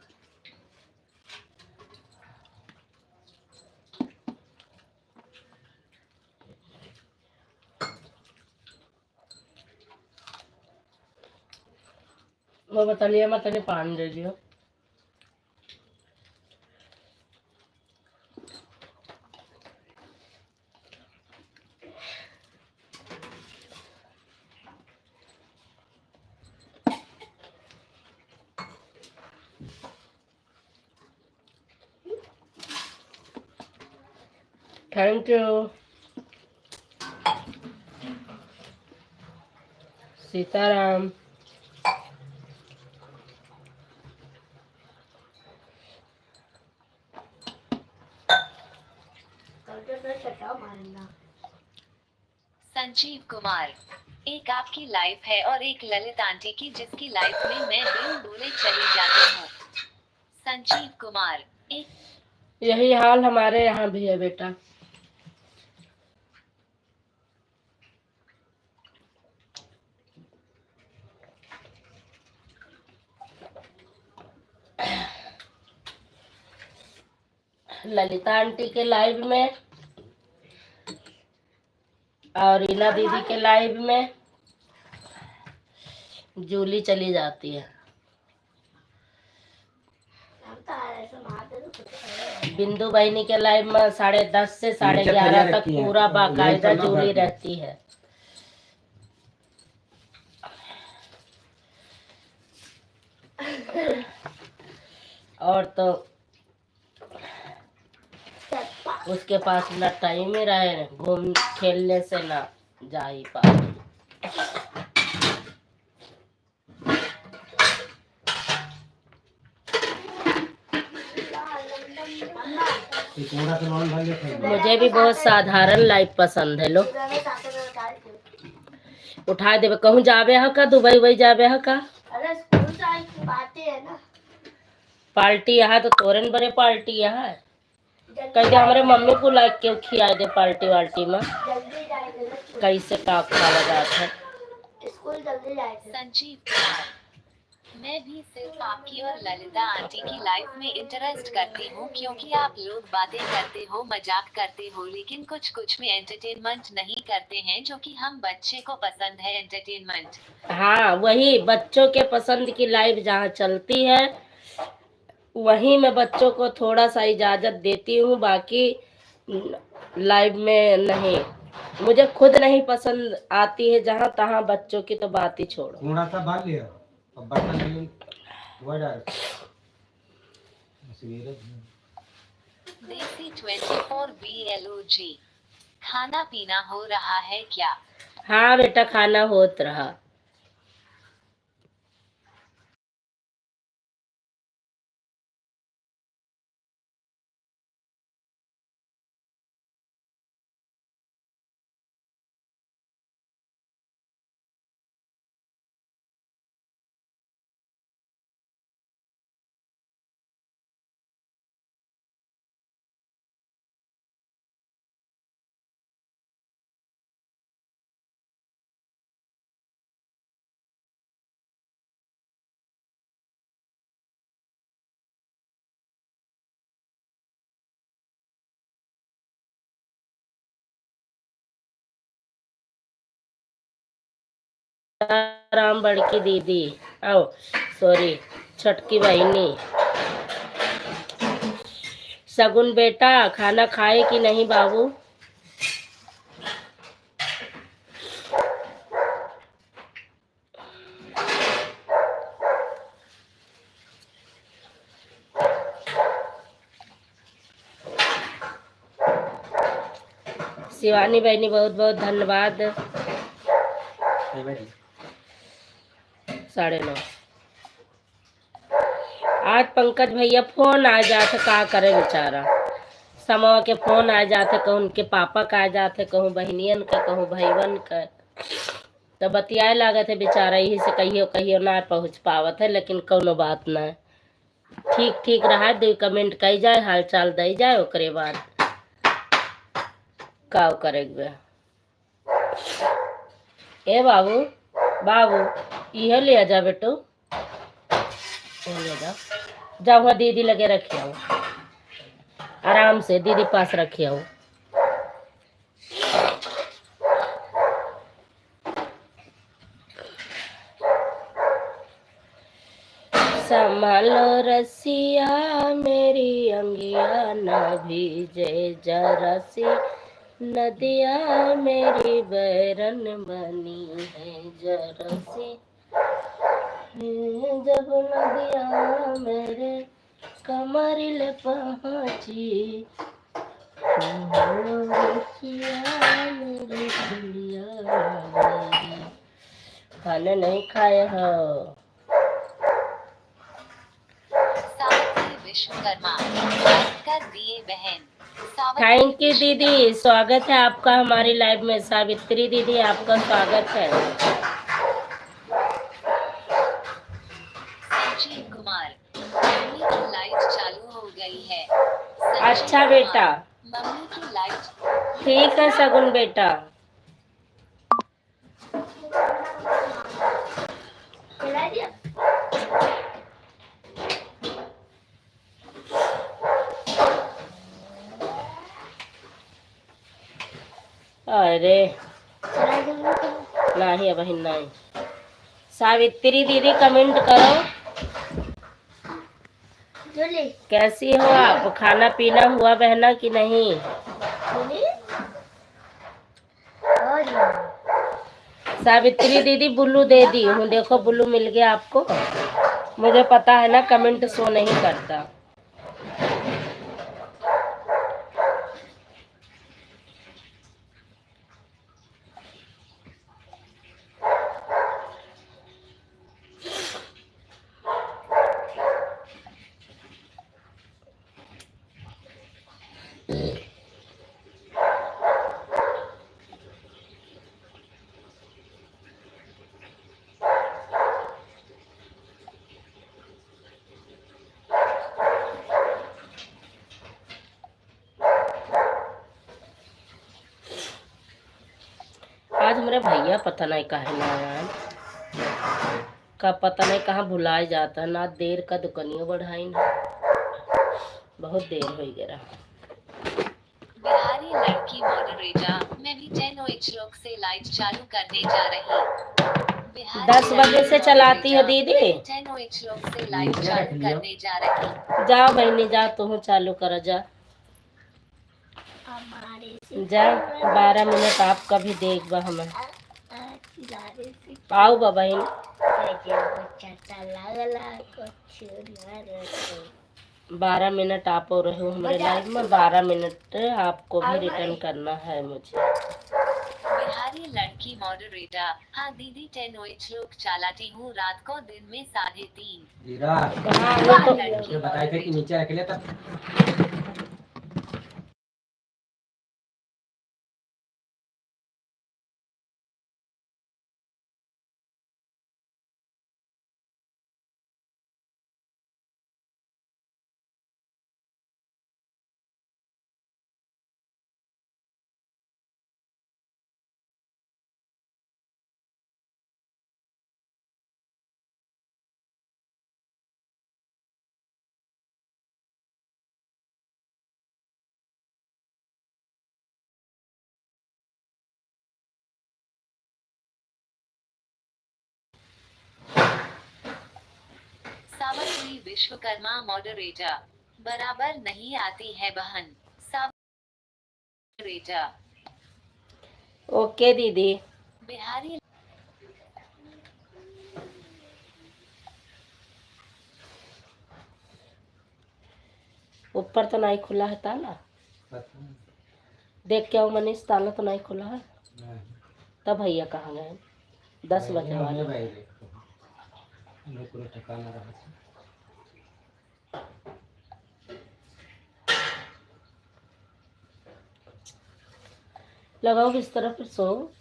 वो बताइए मत नहीं पानी दे दियो। Thank you Sitaram. संजीव कुमार, एक आपकी लाइफ है और एक ललित आंटी की जिसकी लाइफ में मैं बिन बोले चली जाती हूँ। संजीव कुमार, एक यही हाल हमारे यहाँ भी है बेटा। ललिता आंटी के लाइव में और रीना दीदी के लाइव में जूली चली जाती है। बिंदु बहनी के लाइव में 10:30 से 11:30 तक पूरा बाकायदा जूली रहती है। और तो उसके पास ना टाइम ही रहे घूम खेलने से, ना जा ही पाए। मुझे भी बहुत साधारण लाइफ पसंद है। लो उठा देवे। कहूँ जावे है का? दुबई वही जावे है का? अरे स्कूल से आई बातें है ना। पार्टी यहाँ तो तोरन बड़े पार्टी यहाँ है। कह हमारे मम्मी को लाइक के खिया दे पार्टी वार्टी में। जल्दी जाएंगे कैसे का खावा जाता है। स्कूल जल्दी जाएंगे। संजीव कुमार, मैं भी सिर्फ आपकी और ललिता आंटी की लाइफ में इंटरेस्ट करती हूँ क्योंकि आप लोग बातें करते हो, मजाक करते हो, लेकिन कुछ में एंटरटेनमेंट नहीं करते हैं जो कि हम बच्चे को पसंद है एंटरटेनमेंट। हाँ वही बच्चों के पसंद की लाइफ जहाँ चलती है वहीं मैं बच्चों को थोड़ा सा इजाजत देती हूँ, बाकी लाइव में नहीं। मुझे खुद नहीं पसंद आती है जहाँ तहाँ, बच्चों की तो बात ही छोड़ो। थोड़ा सा बाल लिया अब बर्तन नहीं हुआ डाल सवेरे देसी 24 BLOG। खाना पीना हो रहा है क्या? हाँ बेटा, खाना होत रहा। राम बड़की दीदी, आओ सॉरी, छटकी बहनी। सगुन बेटा, खाना खाए कि नहीं बाबू? शिवानी बहनी, बहुत बहुत धन्यवाद। 9:30। आज पंकज भैया फोन आ जाते, का करे बेचारा। समवा के फोन आ जाते, कहूँ उनके पापा का आ जाते, कहूँ बहनियन का, कहूँ भाईवन का, तो बतियाए लागत है बेचारा। यही से कहियो कहियो ना पहुँच पावत है, लेकिन कोनो बात ना। ठीक ठीक रहा, 2 कमेंट कही जाए, हाल चाल दई जाए, ओकरे बाद का करेगे। ए बाबू, बाबू यह ले जा बेटो, ले जा, जाओ वहाँ दीदी लगे रखे आओ, आराम से दीदी पास रखे आओ। संभालो रसिया मेरी अंगिया न भीजे जरा सी, नदिया मेरी बैरन बनी है जरा सी, जब नदिया मेरे कमरिल पहुँची, खाना नहीं खाया हो। विश्वकर्मा लाइक कर दिए बहन। थैंक यू दीदी, स्वागत है आपका हमारी लाइव में। सावित्री दीदी, आपका स्वागत है। संजीव कुमार, मम्मी की लाइट चालू हो गई है। अच्छा बेटा, मम्मी की लाइट ठीक है सगुन बेटा। खिला दिया। अरे नहीं बहन नहीं। सावित्री दीदी कमेंट करो, कैसी हो आप? खाना पीना हुआ बहना कि नहीं? सावित्री दीदी बुल्लू दे दी हूँ, देखो बुल्लू मिल गया आपको। मुझे पता है ना, कमेंट शो नहीं करता। आज हमारे भैया पता नहीं कहे ना आया का, पता नहीं कहाँ भुलाए जाता ना। देर का दुकानियों बढ़ाई ना, बहुत देर हो गया। बिहारी लड़की मॉडरेटर, मैं भी 10 लोग से लाइट चालू करने जा रही। 10 बजे से चलाती हो दीदी? 10 लोग से लाइट चालू करने जा रही। जाओ बहनी जा, तुम चालू करो जा, जा 12 मिनट आपका भी देख बा हमें। आओ बा बहन। 12 मिनट आप हो रहे हो हमारे लाइव में, 12 मिनट आपको भी रिटर्न करना है मुझे। बिहारी लड़की मॉडरेटर। हाँ दीदी 10 लोग चलाती हूँ रात को दिन में 3:30। जीरा हाँ वो तो ये बताए थे कि नीचे रख ले तब सावित्री विश्वकर्मा मॉडरेटर। बराबर नहीं आती है बहन। सावित्री ओके दीदी। बिहारी ऊपर तो नहीं खुला है ताला, देख के आओ मनीष, ताला तो नहीं खुला है। तब भैया कहाँ गए? 10 बजे वाले। पूरा ठिकाना रहा लगाओ इस तरफ फिर सो,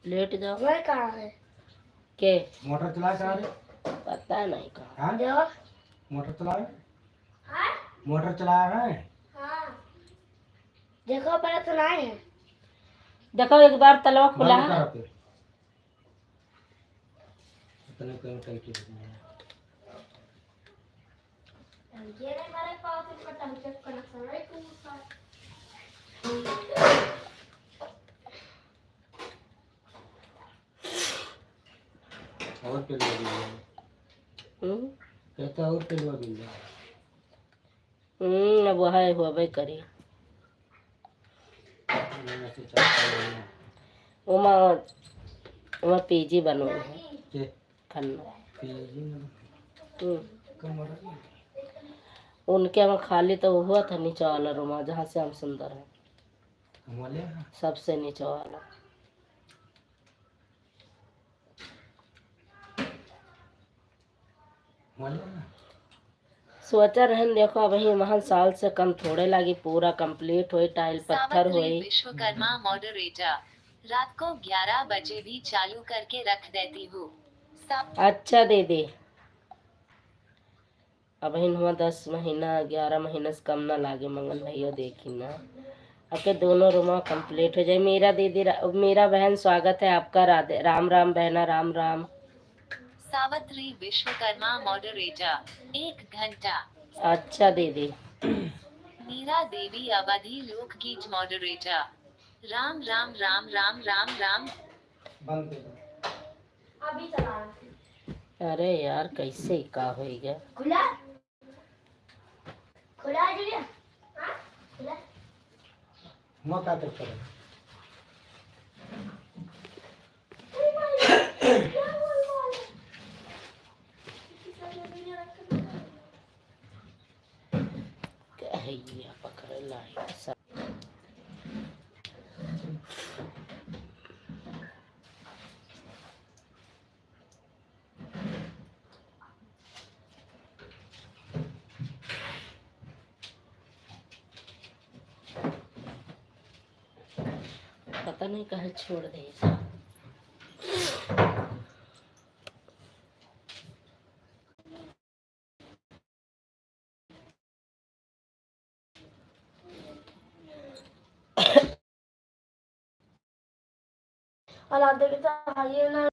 लेट जाओ। वह कहाँ है? के मोटर चला सारे पता नहीं कहाँ। हाँ देखो। मोटर चला हाँ मोटर चला रहा है हाँ देखो पहले तो नहीं है। देखो एक बार तलवा खुला बंद है। करो फिर इतने कोई टंकी नहीं है। ये नहीं मेरे पास इसका टंकी कनेक्शन है तू उसका। और फिर लगी है कहता और फिर लगी है अब वह हुआ भाई करी उमा उमा पीजी बनो है के खन्ना। पीजी हम्म, कमरा उनके वहाँ खाली तो हुआ था नीचे वाला रूम जहाँ से हम सुंदर है, हमारे सबसे नीचे वाला। सोचा रहन देखो अब ही महल साल से कम थोड़े लगी, पूरा कंप्लीट हुई, टाइल पत्थर सावित्री हुई। विश्वकर्मा मॉडरेटर। रात को 11 बजे भी चालू करके रख देती हूँ। अच्छा दीदी, अब ही हुआ 10 महीना 11 महीने से कम ना लागे, मंगन भैया देखी ना आपके दोनों रूमा कंप्लीट हो जाए। मेरा दीदी मेरा बहन स्वागत है आपका, राधे राम राम बहना, राम राम। सावित्री विश्वकर्मा मॉडरेटर 1 घंटा। अच्छा दीदी। मीरा देवी अवधि लोकगीत मॉडरेटर। राम राम राम राम राम राम। बंद कर दो अभी चला रहा। अरे यार कैसे का हो गया? खुला खुला है जुलिया। हाँ खुला। मैं क्या करता हूँ क्या है ये पकड़ लाई सब। पता नहीं कहे छोड़ दे। और आप देखे तो ये ना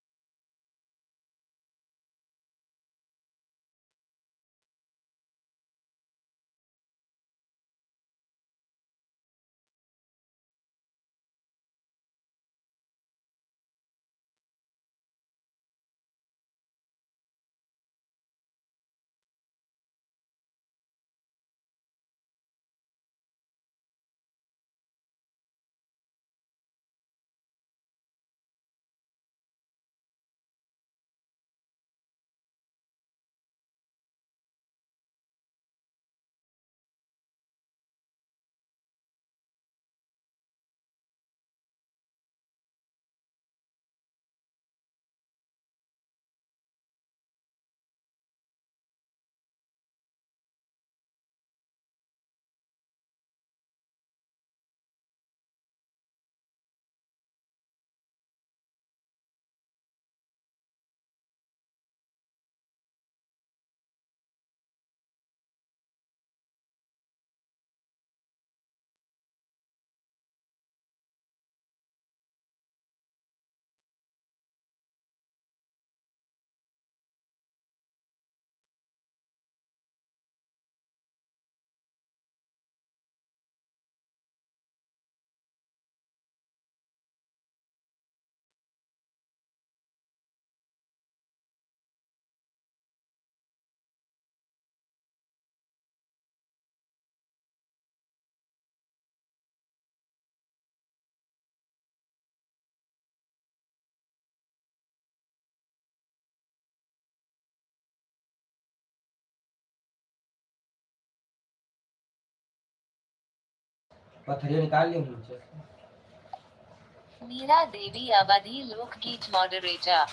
पत्थरिया निकाल लिया नीचे से। मीरा देवी अवधि लोकगीत मॉडरेटर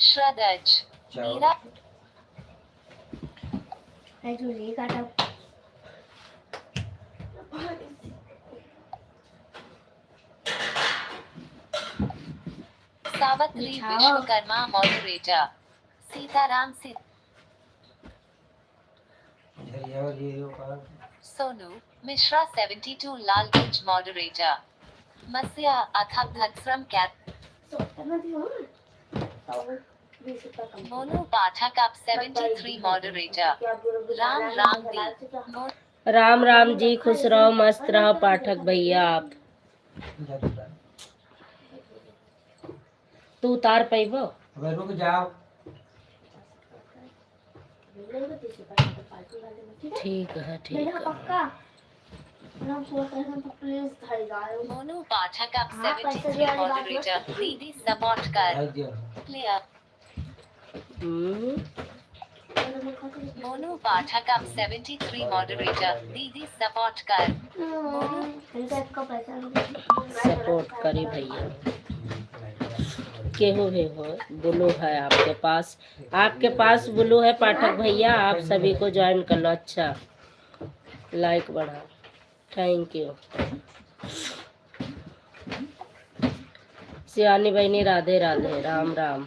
श्रद्धज चाओ। मीरा है जो ये काटा सावित्री बिछाओ। विश्वकर्मा मॉडरेटर सीताराम सी झरिया और ये ऊपर सोनू मिश्रा 72 लालगंज मॉडरेटर मस्या अथक धत्सरम कैट तो करना थी और 20 रुपया कम मोनू पाठक आप 73 मॉडरेटर राम राम दी मो- राम राम जी, खुश रहो मस्त रहो पाठक भैया। आप तू उतार पैबो। अबे रुक जाओ। मिलेंगे 30 रुपया तो पार्टी वाले में, ठीक है? ठीक है ठीक मेरा है। पक्का हम फोन करना तो प्लीज खरीदारो। मोनू पाठक आप हाँ, पैसे 73 दिया वाली बात मॉडरेटर मत। दीदी सपोर्ट कर भाई दिया। प्लेयर हम्म, मोनू पाठक आप 73 मॉडरेटर दीदी सपोर्ट कर इनका पैसा सपोर्ट करी भैया। केहू भी हो, ब्लू है आपके पास, आपके पास ब्लू है पाठक भैया, आप सभी को ज्वाइन कर लो। अच्छा, लाइक बढ़ा, थैंक यू। शिवानी बहनी राधे राधे, राम राम।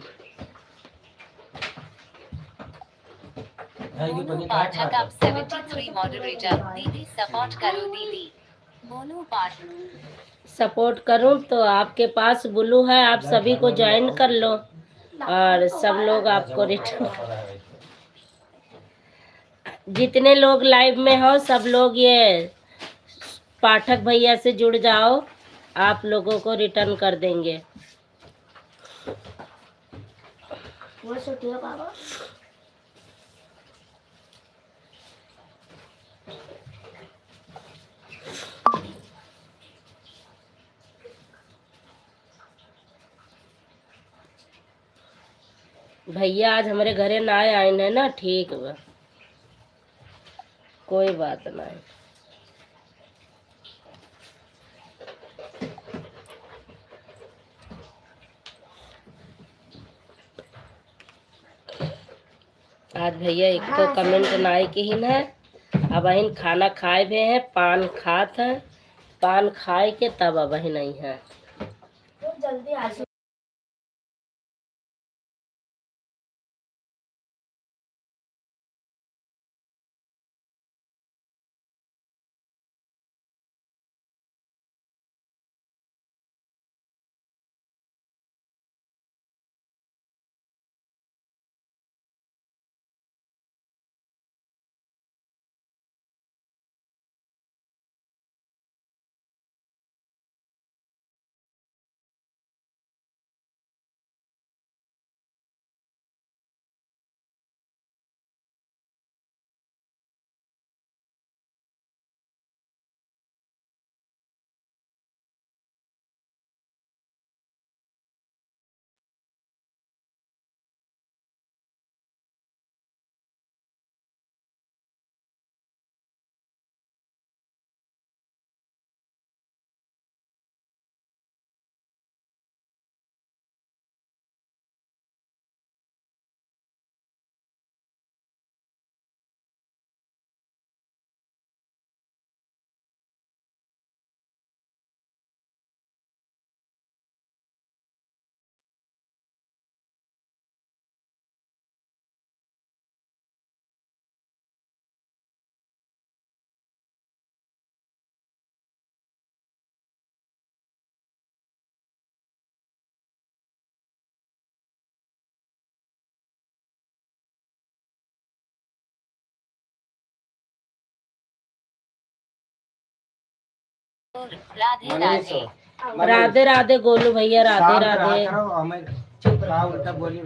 भाई की मोनू पनीर पाठक आप 73 मॉडरेटर दीदी सपोर्ट करो दीदी मोनू पाठक सपोर्ट करूं तो आपके पास ब्लू है, आप सभी को ज्वाइन कर लो और सब लोग आपको रिटर्न। जितने लोग लाइव में हो सब लोग ये पाठक भैया से जुड़ जाओ, आप लोगों को रिटर्न कर देंगे। वो छुट्टी है पापा। भैया आज हमारे घरे ना आए हैं ना, ठीक बा, कोई बात नहीं। आज भैया एक तो कमेंट नाई की ही है। अब अहिन खाना खाए भी हैं, पान खात है, पान खाए के तब अब अहिन नहीं है। तो जल्दी आ जाओ। राधे राधे राधे राधे गोलू भैया, राधे राधे। हमें चुप रहा उल्टा बोली।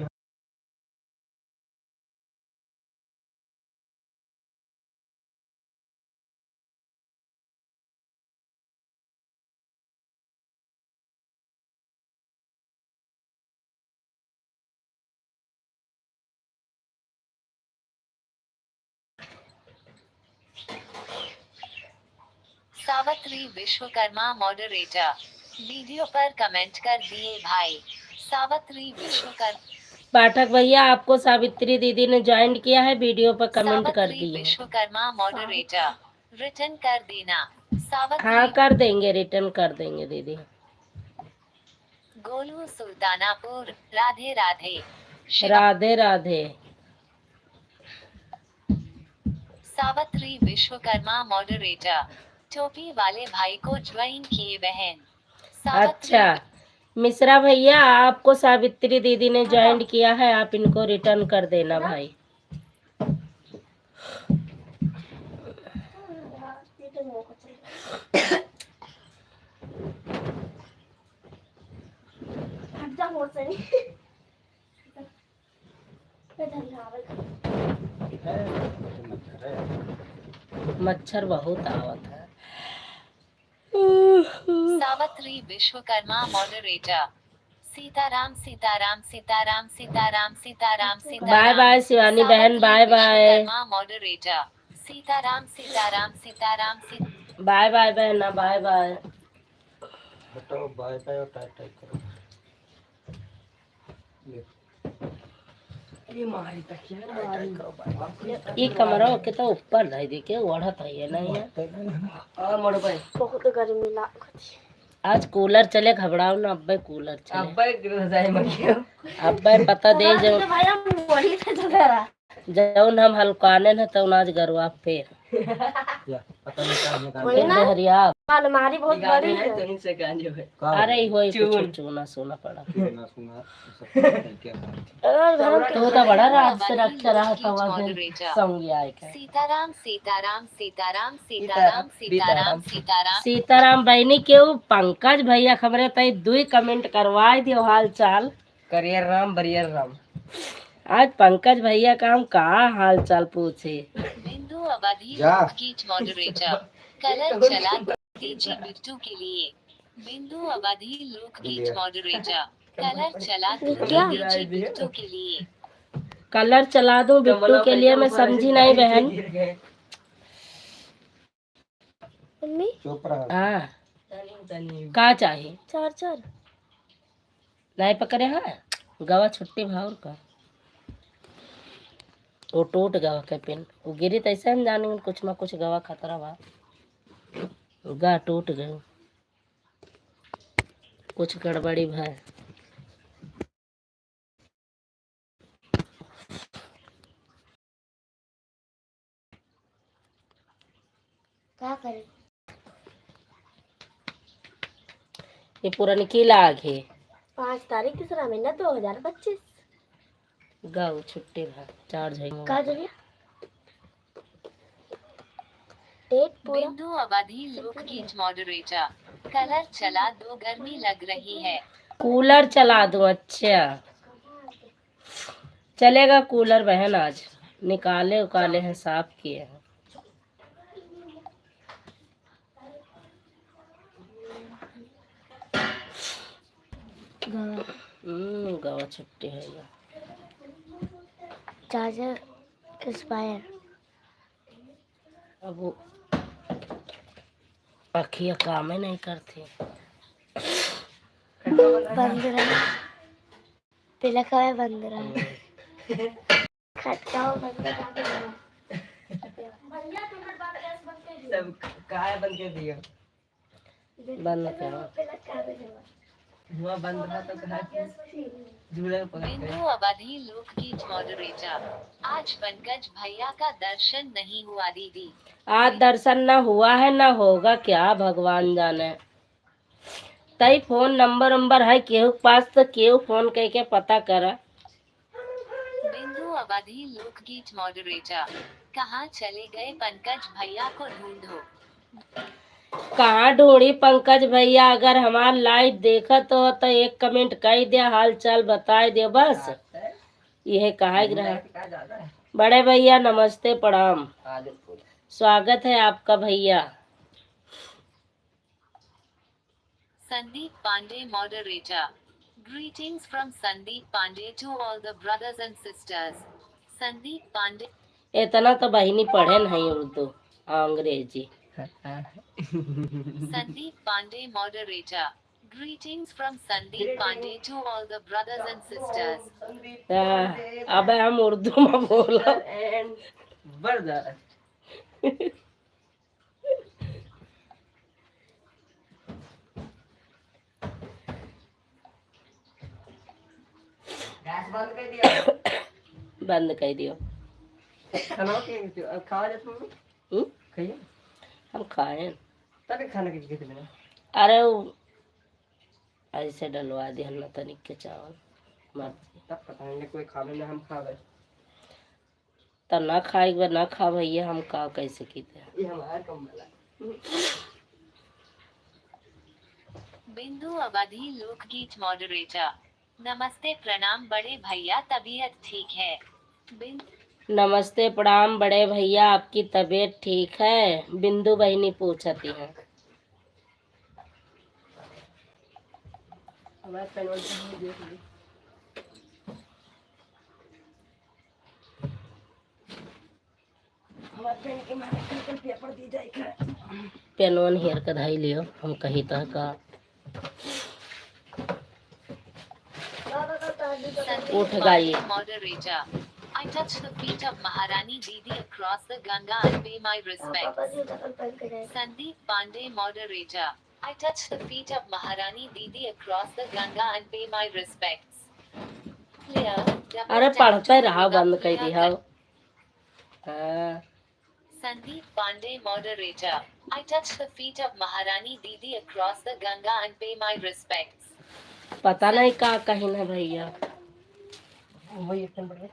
सावित्री विश्वकर्मा मॉडरेटर, वीडियो पर कमेंट कर दिए भाई। सावित्री विश्वकर्मा, पाठक भैया आपको सावित्री दीदी ने ज्वाइन किया है, वीडियो पर कमेंट कर सावित्री दिए हैं। विश्वकर्मा मॉडरेटर, रिटर्न कर देना। हाँ सावित्री कर देंगे, रिटर्न कर देंगे दीदी। गोलू सुल्तानापुर, राधे राधे। शिवा राधे राधे। सावित्री विश्वकर्मा मॉडरेटर, टोपी वाले भाई को ज्वाइन किए बहन। सावित्री अच्छा मिश्रा भैया आपको सावित्री दीदी ने ज्वाइन किया है, आप इनको रिटर्न कर देना भाई। हट जा मोर से नहीं। इधर आ मच्छर बहुत आवत है। Savitri Vishwakarma moderator, Sitaram Sitaram Sitaram Sitaram Sitaram Sitaram. Bye bye Shivani बहन, bye bye. Vishwakarma moderator, Sitaram Sitaram Sitaram bye bye बहना, बाय बाय। हटाओ बाय बाय और टाइप टाइप करो। ये कमरा के तो ऊपर नहीं देखे ओढ़त है ये नहीं है। बहुत गर्मी लागत। आज कूलर चले, घबराओ ना अब्बे, कूलर चले अब्बे पता दे जो भाई हम वही से जरा जौन हम हल्काने न तो आज गरवा फिर या पता नहीं क्या हमने कहा। वही ना हरिया। अलमारी बहुत बड़ी है। अरे हो कुछ चूना सोना पड़ा। सुना सुना सब क्या तो बड़ा रात से रख रहा था संगी आए के। सीताराम सीताराम सीताराम सीताराम सीताराम सीताराम। सीताराम बहनी क्यों पंकज भैया खबरे तई दुई कमेंट करवाई दियो हाल चाल। Career Ram barrier Ram. आज पंकज भैया का हम कहा हाल चाल पूछे। बिंदु अवधि जा। लोकगीत मॉडरेटर, कलर चला दीजिए बिट्टू के लिए। बिंदु अवधि लोकगीत मॉडरेटर, कलर चला दीजिए बिट्टू के लिए। कलर चला दूं बिट्टू के लिए, मैं समझी नहीं बहन। मम्मी चुप रहा। हाँ का चाहिए? चार्जर नहीं पकड़े हैं गवा छुट्टी भावर का वो टूट गवा के पिन वो गिरी तो ऐसे हम जानेंगे कुछ ना कुछ गवा खतरा बा गा टूट गए कुछ गड़बड़ी भाई। क्या करें? ये पुरानी लाग है 5 तारीख तीसरा महीना 2025। गाओ छुट्टी भाई चार्ज है कहा जरिया डेट पूरा। बिंदु अवधि लोकगीत मॉडरेटर, कलर चला दो गर्मी लग रही है। कूलर चला दूं? अच्छा चलेगा कूलर बहन, आज निकाले उकाले हैं साफ किए हैं। गवा छुट्टी है ये। Charger expire. अब वो अखियाँ काम ही नहीं करती। बंद रहा तिलक है बंद रहा खट्टा हो बंद रहा। सब काय बंद कर दिया। बंद करो। हुआ बंद रहा तो कहा झूला पकड़ बिंदु अवधि लोकगीत मॉडरेटर, आज पंकज भैया का दर्शन नहीं हुआ दीदी। आज दर्शन न हुआ है न होगा क्या भगवान जाने। तई फोन नंबर है केहू के पास तो केहू फोन करके पता करा। बिंदु अवधि लोकगीत मॉडरेटर, कहाँ चले गए पंकज भैया को ढूंढो। कहाँ ढूंढी पंकज भैया, अगर हमार लाइव देखत हो तो एक कमेंट कर दिया, हाल चाल बताए दियो बस। यह कहा रहा। बड़े भैया नमस्ते प्रणाम, स्वागत है आपका भैया। Sandeep Pandey moderator, greetings from Sandeep Pandey to all the brothers and sisters. Sandeep Pandey इतना तो बहिनी पढ़े नहीं उर्दू अंग्रेजी। Sandeep Pandey, moderator. Greetings from Sandeep Pandey to all the brothers and sisters. अब हम उर्दू में बोला। And brother. गैस बंद कर दिया। बंद कर दियो। खाना खावा जाता हूँ। खाइए। हम खाए तभी खाना की किसी में। अरे ऐसे डलवा दिया ना तनिक के चावल मर्जी तब पता नहीं कोई खा लेना हम खा गए तो ना खाए ना खा भैया हम का कैसे कीते ये हमारा कम वाला। बिंदु अवधि लोकगीत मॉडरेटर। नमस्ते प्रणाम बड़े भैया, तबीयत ठीक है? नमस्ते प्रणाम बड़े भैया, आपकी तबीयत ठीक है? बिंदु बहनी पूछती है। हमारा पेनल्टी भी देख ली। हमारे पेन के मारे कल पेपर दी जाएगा। पेनवन हेर के धाई लियो हम कही तह का उठ गई। Moderator. I touch the feet of Maharani Didi across the Ganga and pay my respects. Sandeep Pandey, moderator. I touch the feet of Maharani Didi across the Ganga and pay my respects. Clear. अरे पढ़ते रहा बंद कर दिया। Sandeep Pandey, moderator. I touch the feet of Maharani Didi across the Ganga and pay my respects. पता नहीं का कहीं ना भैया। वही एक नंबर है।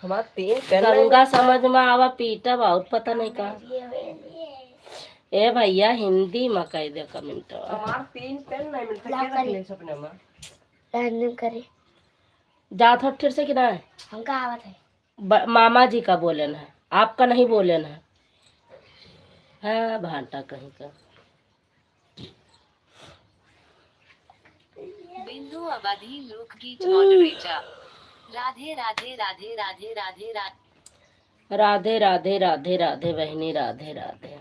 हमारा पेन गंगा समझ में आवा पीटा बहुत पता नहीं का। ए भैया हिंदी में कह दे कमेंट। हमारा पेन नहीं मिलता क्या रखने सपने में। रैंडम करे जात हो फिर से कि ना हम का आवत है मामा जी का बोले ना आपका नहीं बोले ना है भांटा कहीं का। बिंदु अवधि लोकगीत मॉडरेटर। राधे राधे राधे राधे राधे राधे राधे राधे राधे बहनी राधे राधे।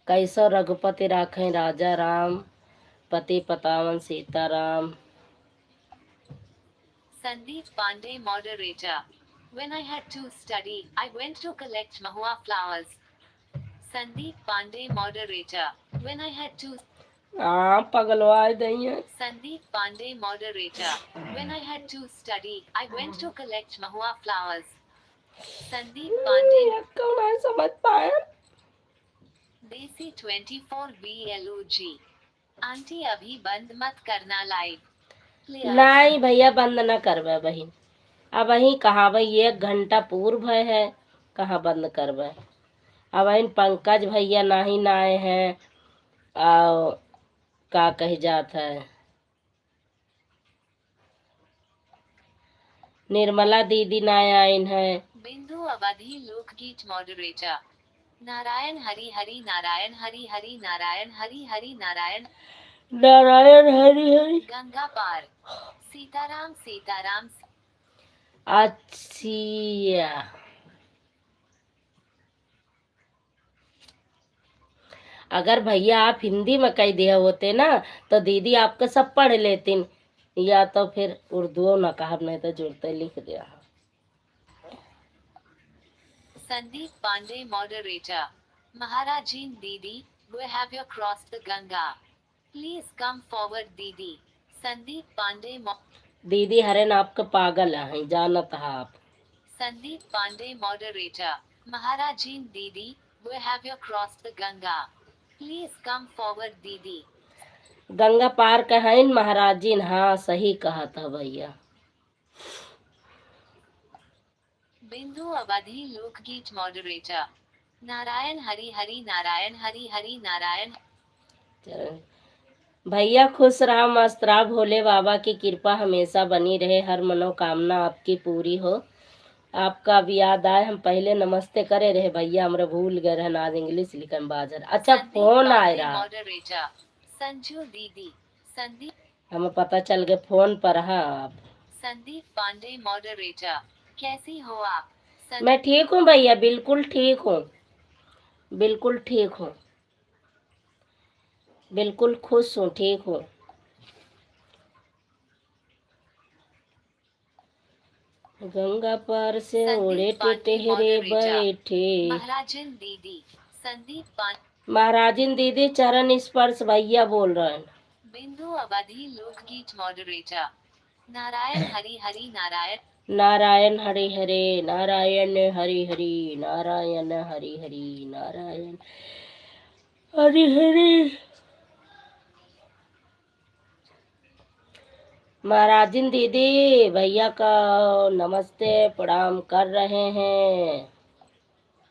कैसो रघुपति राखे राजा राम पति पतावन Sitaram. Sandeep Pandey, moderator. When I had to study, I went to collect mahua flowers. Sandeep Pandey, moderator. When I had to पगलवाए Daiya. Sandeep Pandey, moderator. When I had to study, I went to collect mahua flowers. Sandeep Pandey, कौन है समझ पाया। Desi 24 BLOG. Aunty अभी बंद मत करना live. नहीं भैया बंद न करबे बहन। अब वही कहा भाई 1 घंटा पूर्व है कहाँ बंद करबे। अब वही पंकज भैया नहीं ना आए हैं और का कही जात है निर्मला दीदी ना आइन है। बिंदु अवधि लोकगीत मॉडरेटर। नारायण हरि हरि नारायण हरि हरि नारायण हरि हरि नारायण नारायण हरि हरि गंगा पार सीताराम सीताराम। अच्छा अगर भैया आप हिंदी में कह दिए होते ना तो दीदी आपका सब पढ़ लेती या तो फिर उर्दू न कहा नहीं तो जुड़ते लिख दिया। संदीप पांडे मॉडरेटर। महाराजीन दीदी, we have you crossed the Ganga. Please come forward दीदी। संदीप पांडे दीदी हरेन आपका पागल है जानत है आप। संदीप पांडे मॉडरेटर। महाराजीन दीदी, we have you crossed the Ganga. Please come forward दीदी। गंगा पार कहें महाराजीन। हाँ सही कहा था भैया। बिंदु अवधि लोकगीत मॉडरेटर। नारायण हरि हरि नारायण हरि हरि नारायण। भैया खुश रहा मस्त रहा भोले बाबा की कृपा हमेशा बनी रहे हर मनोकामना आपकी पूरी हो। आपका भी याद आए हम पहले नमस्ते करे रहे भैया हमरा भूल गए रहन आज इंग्लिश लिखन बाजर। अच्छा फोन आए रहा मॉडरेटर। संजू दीदी। संदीप हमें पता चल गया फोन पर। हाँ आप संदीप पांडे मॉडरेटर। कैसी हो आप? मैं ठीक हूँ भैया, बिल्कुल ठीक हूँ, बिल्कुल ठीक हूँ, बिल्कुल खुश हूँ, ठीक हूँ। गंगा पार से उड़े संदीप पांडे टिटहरे मॉडरेटर। बैठे। महाराजन दीदी। संदीप पांडे। महाराजिन दीदी चरण स्पर्श भैया बोल रहे हैं। बिंदु अवधि लोकगीत मॉडरेटर। नारायण हरि हरि नारायण। नारायण हरि हरे, नारायण हरि हरि, नारायण हरि हरि, नारायण हरि हरि। महाराजिन दीदी भैया का नमस्ते प्रणाम कर रहे हैं।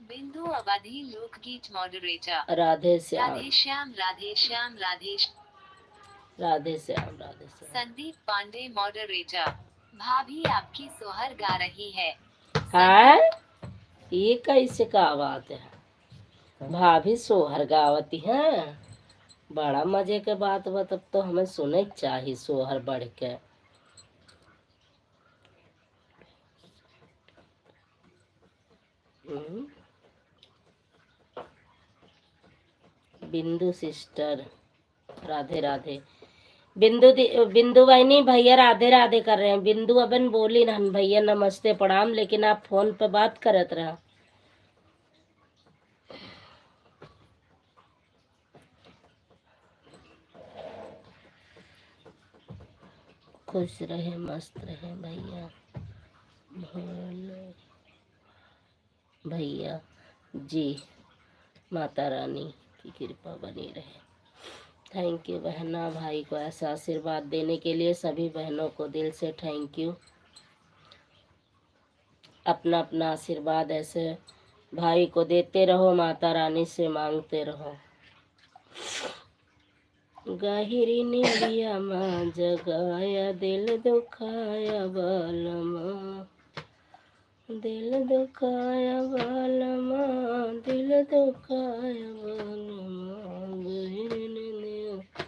बिंदु अवधि लोकगीत मॉडरेटर। राधे श्याम, राधे श्याम राधे श्याम राधे राधे श्याम, राधे श्याम। संदीप पांडे मॉडरेटर। भाभी आपकी सोहर गा रही है। है ये कैसे का बात है? भाभी सोहर गावती है, बड़ा मजे के बात बा। तब तो हमें सुने के चाहिए सोहर बढ़ के। बिंदु सिस्टर राधे राधे। बिंदु बहनी भैया राधे राधे कर रहे हैं। बिंदु अबन बोली ना भैया नमस्ते प्रणाम, लेकिन आप फोन पे बात करत रहा। खुश रहे मस्त रहे भैया, भोले भैया जी, माता रानी की कृपा बनी रहे। थैंक यू बहना, भाई को ऐसा आशीर्वाद देने के लिए सभी बहनों को दिल से थैंक यू। अपना अपना आशीर्वाद ऐसे भाई को देते रहो, माता रानी से मांगते रहो। गहिरी नीलिया माँ जगाया दिल दुखाया बालमा, दिल दुखाया बालमा, दिल दुखाया बालमा, गहिरी नीलिया।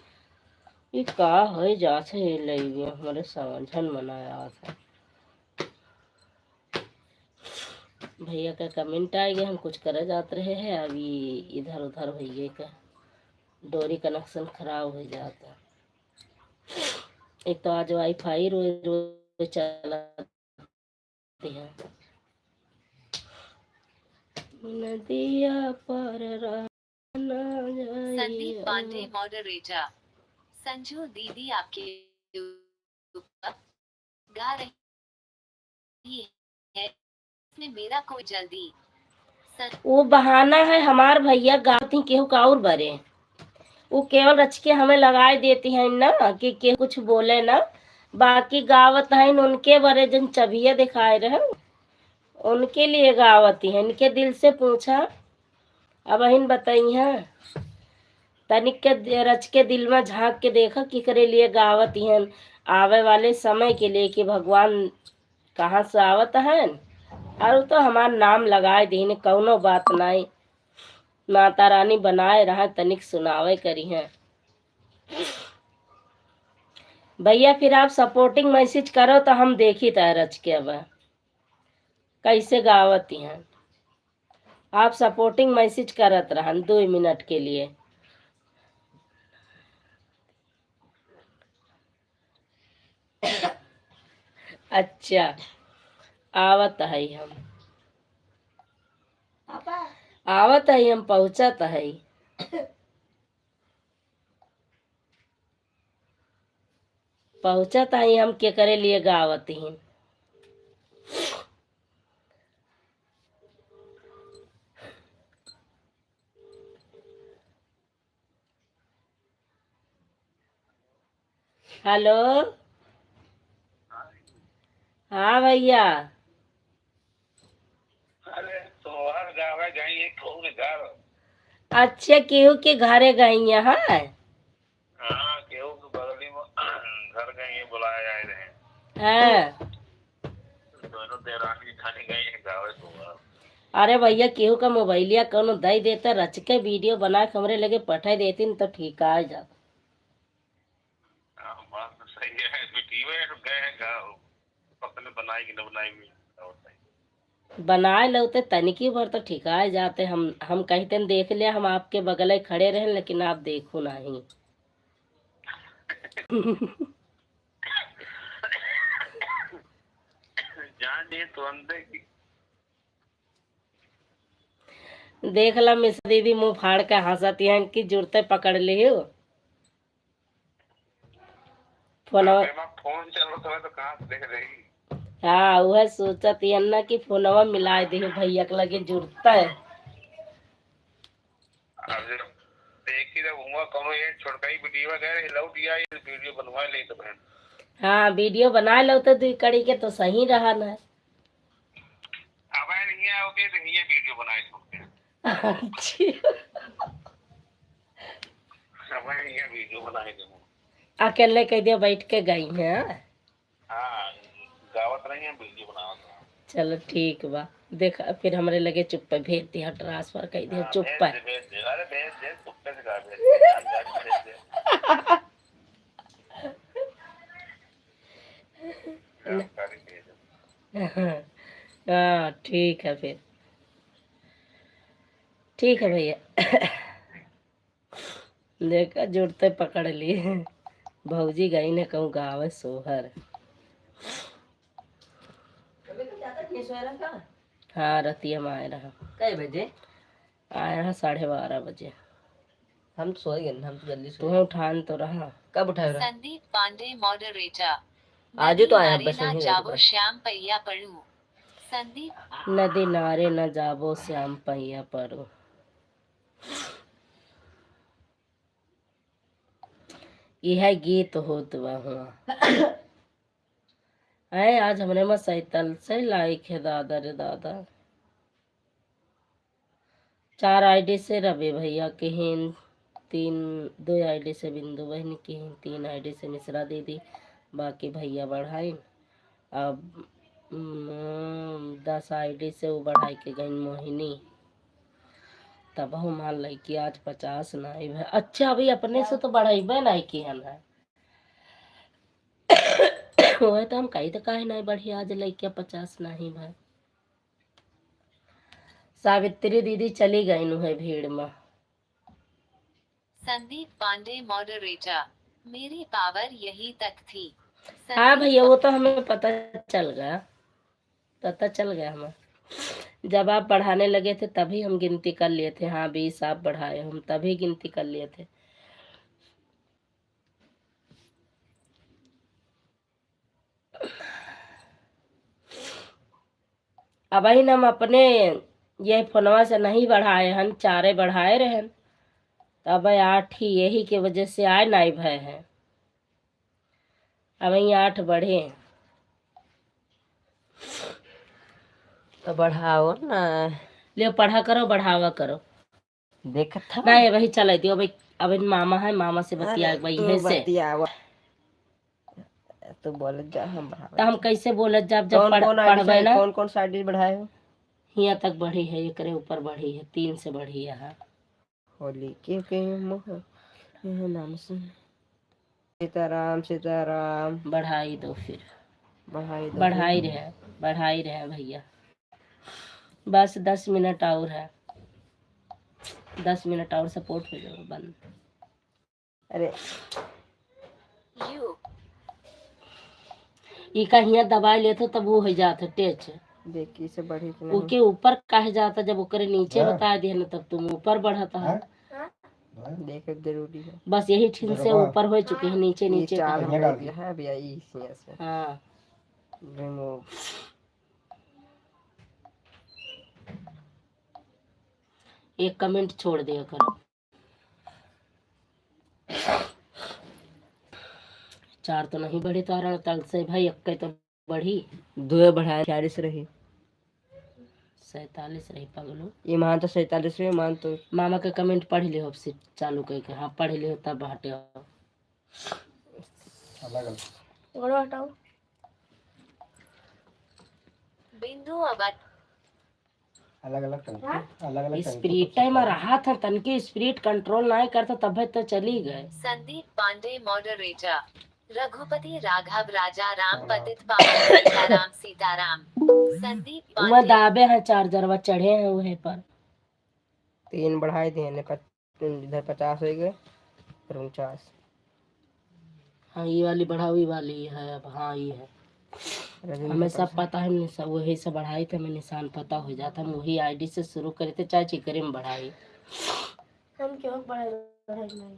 ये का है जाছে लई हमारे समझन मनाया था। भैया का कमेंट आ गया, हम कुछ करे जाते रहे हैं। अभी इधर उधर भैया का डोरी कनेक्शन खराब हो जाता। एक तो आज वाईफाई रोज रोज चलाती है। नदिया पर संदीप पांडे मॉडरेटर। संजू दीदी आपके ऊपर गा रही है। इसमें मेरा कोई जल्दी। वो बहाना है हमार भैया गाती केहू का और बरे। वो केवल रच के हमें लगाए देती है ना कि के कुछ बोले ना, बाकी गावत है उनके बरे जन चबिया दिखाए रहे, उनके लिए गावती है। इनके दिल से पूछा, अब इन बताई है तनिक के रच के दिल में झांक के देखा कि करे लिए गावती हैं आवे वाले समय के लिए कि भगवान कहाँ से आवत है। और तो हमार नाम लगाए दीन, कौनो बात नहीं, माता रानी बनाए रहा तनिक सुनावे करी है। भैया फिर आप सपोर्टिंग मैसेज करो तो हम देखी था रच के अब कैसे गावती हैं। आप सपोर्टिंग मैसेज करत रहन 2 मिनट के लिए। अच्छा आवत है हम, आवत है हम, पहुंचत है। पहुंचत है हम के करे लिए गावत ही। हेलो हाँ भैया। अरे तोहर गावे गई एक खूब घर। अच्छा केहू के घरे गई यहाँ? हाँ केहू के बगली में घर गई है, बुलाए आए रहे। हाँ दोनों देरानी खानी गई है गावे तोहर। अरे भैया केहू का मोबाइलिया कौनो दई देता रच के वीडियो बना के हमरे लगे पठाई देती न तो ठीक आ जाता। हाँ बात तो सही है, बेटी वे गए हैं गाँव, पता नहीं बनाई कि न बनाई भी। बनाए लौते तनिकी भर तो ठिकाए जाते। हम कहीं दिन देख लिया, हम आपके बगल में खड़े रहे, लेकिन आप देखो नहीं। जान दिए तुरंत की। देख ला मिस दीदी मुंह फाड़ के हंसती हैं कि जुड़ते पकड़ ली हो। फोनवा फोन चलो तो कहाँ से देख रही। हाँ वह सोचती है ना कि फोनवा मिला दे भैया के लगे जुड़ता है। अब जब देख ही रहूंगा कौन ये छोटका ही वीडियो वगैरह हिलाऊ दिया, ये वीडियो बनवा ले तो बहन। हाँ वीडियो बना लो तो दू कड़ी के तो सही रहा ना। अब नहीं आओगे तो ये वीडियो बनाए छोड़ते हैं। अब ये वीडियो बनाए दूँ। अकेले कह दिया बैठ के गई है। हाँ गावत नहीं है, वीडियो बनावत है। चलो ठीक बा, देखा फिर हमारे लगे चुप पे भेज दिया, ट्रांसफर कर दिया चुप पे। भेज दे, अरे भेज दे, चुप पे से भेज दे, भेज दे। जानकारी भेज दे। हाँ ठीक है फिर, ठीक है भैया। देखा जुड़ते पकड़ लिए। भौजी गई ने कहूँ गावे सोहर। हाँ रतिया में आए रहा। कई बजे? आए रहा 12:30 बजे। हम सो गए, हम तो जल्दी सो। तुम्हें उठान तो रहा। कब उठाए रहा? संदीप पांडे मॉडरेटर। आज तो आया, बस ना नहीं जाबो श्याम पैया पड़ू। संदीप नदी नारे न जाबो श्याम पैया पड़ो। यह गीत होत बा हुआ। है आज हमने में सैतल से लाइक है दादा रे दादा। 4 आईडी से रवि भैया के हैं, 2 आईडी से बिंदु बहन की हैं, 3 आईडी से मिश्रा दीदी, बाकी भैया बढ़ाई। अब 10 आईडी से वो बढ़ाई के गई मोहिनी। तब हम मान ली कि आज 50 नाई है। अच्छा अभी अपने से तो बढ़ेबे नहीं की है ना। वह तो हम कही तो काहे नहीं बढ़ी, आज लैके 50 नहीं भाई। सावित्री दीदी चली गई नु है भीड़ में। संदीप पांडे मॉडरेटर। मेरी पावर यही तक थी। हाँ भैया वो तो हमें पता चल गया हमें। जब आप बढ़ाने लगे थे तभी हम गिनती कर लिए थे। हाँ 20 आप बढ़ाए, हम तभी गिनती कर लिए थे। अब ही हम अपने ये फोनवा से नहीं बढ़ाए हन, 4 बढ़ाए रहे। अब 8 ही यही के वजह से आए नहीं भय हैं। अब 8 बढ़े। तो बढ़ाओ ना, ले पढ़ा करो बढ़ावा करो। देखा था नहीं वही चला दियो भाई। अब मामा है, मामा से बतिया भाई है से तो बोल जा हम बढ़ा। तो हम कैसे बोलत जब पढ़बे ना। कौन कौन सा आईडी बढ़ाए हो? यहाँ तक बढ़ी है, एकरे ऊपर बढ़ी है, 3 से बढ़ी है। हाँ होली के नाम से सीताराम सीताराम। बढ़ाई दो फिर, बढ़ाई बढ़ाई रहे भैया। बस 10 मिनट और है, 10 मिनट और सपोर्ट हो जाओ बंद। अरे ये कहीं दबाई लेते तब वो हो जाता टेच। देखी से बढ़ी कि नहीं? उसके ऊपर कह जाता, जब ओकरे नीचे बता दिया ना तब तुम ऊपर बढ़ता है। देख जरूरी है। बस यही ठीक से ऊपर हो चुके हैं, नीचे नीचे चार कहीं। हो गया है भैया इसी से। हाँ रिमूव। एक कमेंट छोड़ दिया करो। 4 तो नहीं बढ़ी तो तल से भाई, अक्के तो बढ़ी। 2 बढ़ाया 40 रही, 47 रही पगलो। ये मान तो 47 रही, मान तो मामा के कमेंट पढ़ लियो अब से चालू करके। हाँ पढ़ लियो तब हटे। हटाओ बिंदु अब अलग अलग स्प्रीट टाइम रहा था, तनके स्प्रीट कंट्रोल नहीं करता तब तो चली गए। संदीप पांडे मॉडरेटर। रघुपति राघव राजा राम पतित पावन सीताराम सीताराम। संदीप वह पांडे दाबे हैं चार्जर चढ़े हैं वहीं पर। 3 बढ़ाए दिए ने इधर 50 हो गए, 49। हाँ ये वाली बढ़ावी वाली है अब। हाँ ये है, हमें सब पता है। सब वही से बढ़ाई थे, हमें निशान पता हो जाता। हम वही आईडी से शुरू करे थे, चाहे चिकरे में बढ़ाई। हम क्यों बढ़ाई नहीं?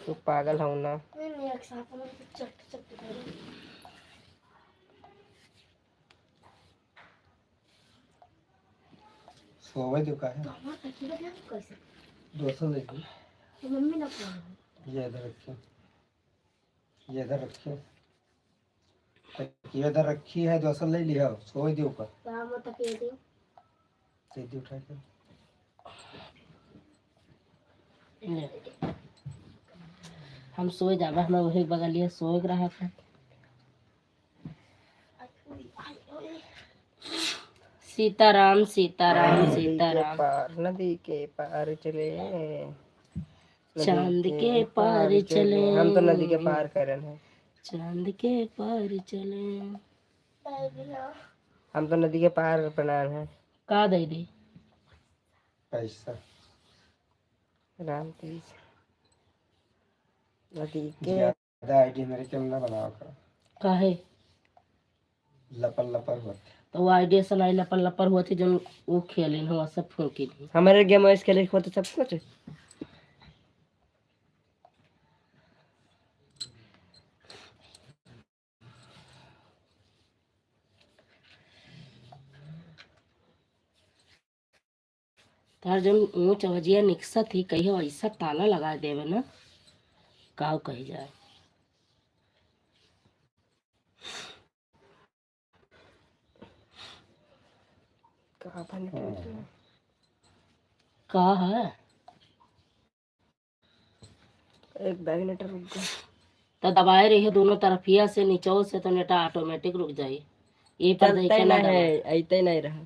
तू पागल हो ना। नहीं एक साथ हम चट चट करें। सोवे जो का है हमारा तकिया क्या कैसे? 200 देखो। तो मम्मी ना फोन ये इधर रखियो, ये इधर रखियो, ये इधर रखी है। 200 ले लिया, सोए दो का। हम तकिया दे सीधी उठा के ले। हम सोए जावा, हम वही बगलिया सोए रहा था। सीताराम सीताराम सीताराम। नदी के पार चले, चांद के पार चले, हम तो नदी के पार कर रहे हैं। चांद के पार चले। हम तो नदी के पार बनाए हैं। का दे दी पैसा राम तीज नदी के ज्यादा आईडी मेरे क्यों ना बनाओ का। काहे लपर लपर होते तो वो आइडिया से नहीं लपर लपर हुआ थी जो वो खेलिन हुआ सब फूकी नहीं। हमारे गेम में खेले होते सब कुछ। तार जब ऊँच अवजिया निकसा थी कही ऐसा ताला लगा देवे ना काव कही जाए। का है एक बैग नेटर रुक गया तो दबाए रही दोनों तरफिया से नीचे से तो नेटा ऑटोमेटिक रुक जाए। ये पर चलता ही नहीं है, ऐते ही नहीं रहा।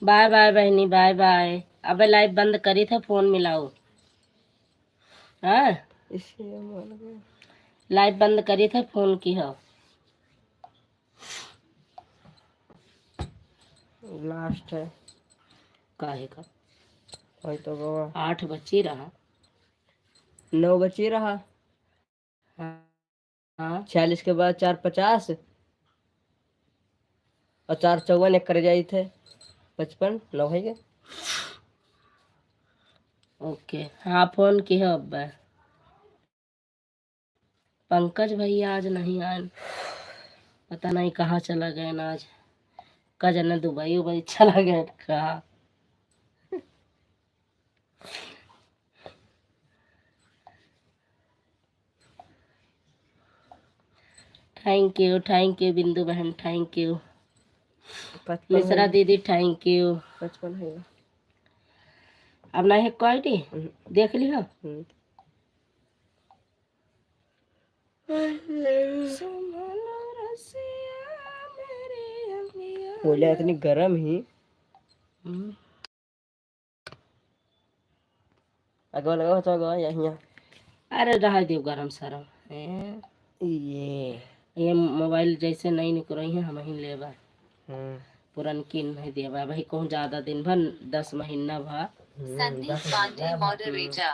बाय बाय बहनी बाय बाय। अबे लाइव बंद करी थे, फोन मिलाओ। हाँ इसलिए मान गया। लाइव बंद करी थे, फोन की हो लास्ट है काहे का वही तो गोवा 8 बच्ची रहा 9 बची रहा। हाँ 46 के बाद 4 50 और 4 54 एक कर जाई थे 55 9 है गए। ओके हाँ फोन की हो अब। पंकज भैया आज नहीं आए, पता नहीं कहाँ चला गए ना आज। का जाने दुबई उबई चला गया कहाँ। थैंक यू बिंदु बहन, थैंक यू 55 मिश्रा दीदी, थैंक यू। 55 है। अब नहीं है क्वालिटी देख लिया। बोले इतनी गर्म ही अगवा लगा तो अगवा यहाँ। अरे रहा दे गरम सरम ये मोबाइल जैसे नहीं निकल रही है हम ही लेबा पुरनकी नहीं देवा भाई कहूँ ज्यादा दिन भर 10 महीना भर। संदीप पांडे मॉडरेटर।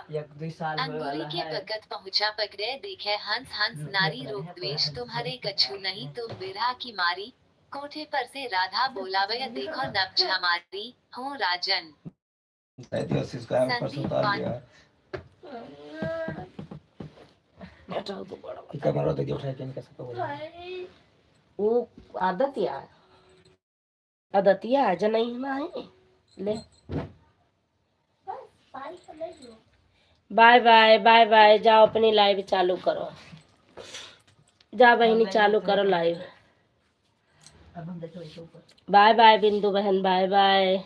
अंगूरी के भगत पहुंचा पकड़े देखे हंस हंस नारी रोग द्वेष तुम्हारे कछु नहीं तुम बिरहा की मारी। कोठे पर से राधा बोलावे देखो नब्ज हमारी हूँ राजन। संदीप पांडे कैमरा तो उठा के कैसे बोल वो आदतिया नहीं में ले। बाय बाय बाय बाय, जाओ अपनी लाइव चालू करो, जा बहनी चालू करो लाइव। बाय बाय बिंदु बहन, बाय बाय,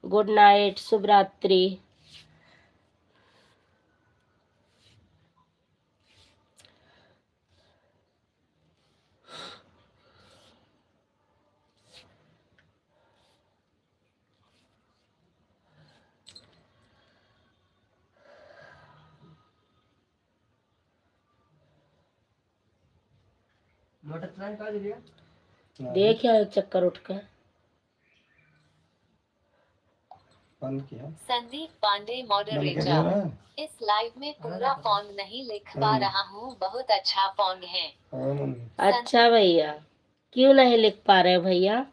गुड नाइट, शुभ रात्रि। मोटर चलाने का दिया देख या एक चक्कर उठ कर। बंद किया। संदीप पांडे बंद कर दिया मॉडरेटर। ना। इस लाइव में पूरा फॉन्ट नहीं लिख पा रहा हूँ, बहुत अच्छा फॉन्ट है। अच्छा भैया, क्यों नहीं लिख पा रहे भैया?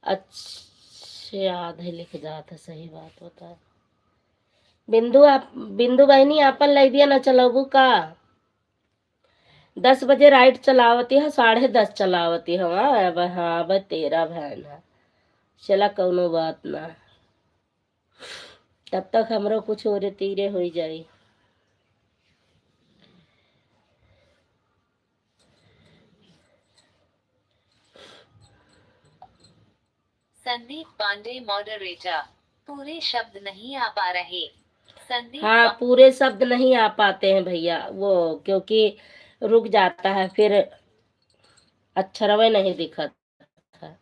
अच्छे आधे लिख जाते, सही बात होता है। बिंदु बहनी आपन लाई दिया न चलोगू का? 10 बजे राइट चलावती है, 10:30 चलावती है। अब हाँ अब तेरा बहन है, चला कौनो बात ना, तब तक हमरो कुछ और तीरे हो जाई। संदीप पांडे मॉडरेटर। पूरे शब्द नहीं आ पा रहे। संदीप हाँ पूरे शब्द नहीं आ पाते हैं भैया, वो क्योंकि रुक जाता है, फिर अक्षरवे नहीं दिखता है।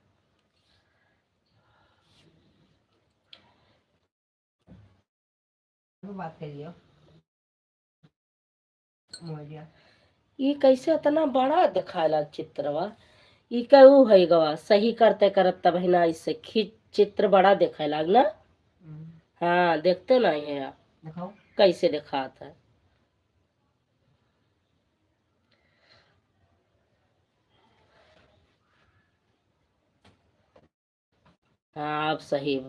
बात करियो मोरिया। ये कैसे इतना बड़ा दिखाला चित्रवा? ये कहू है गवा सही करते करत तब है ना, इससे खींच चित्र बड़ा दिखे लाग ना। हाँ देखते नहीं है आप दिखाओ कैसे दिखाता है। हाँ अब सही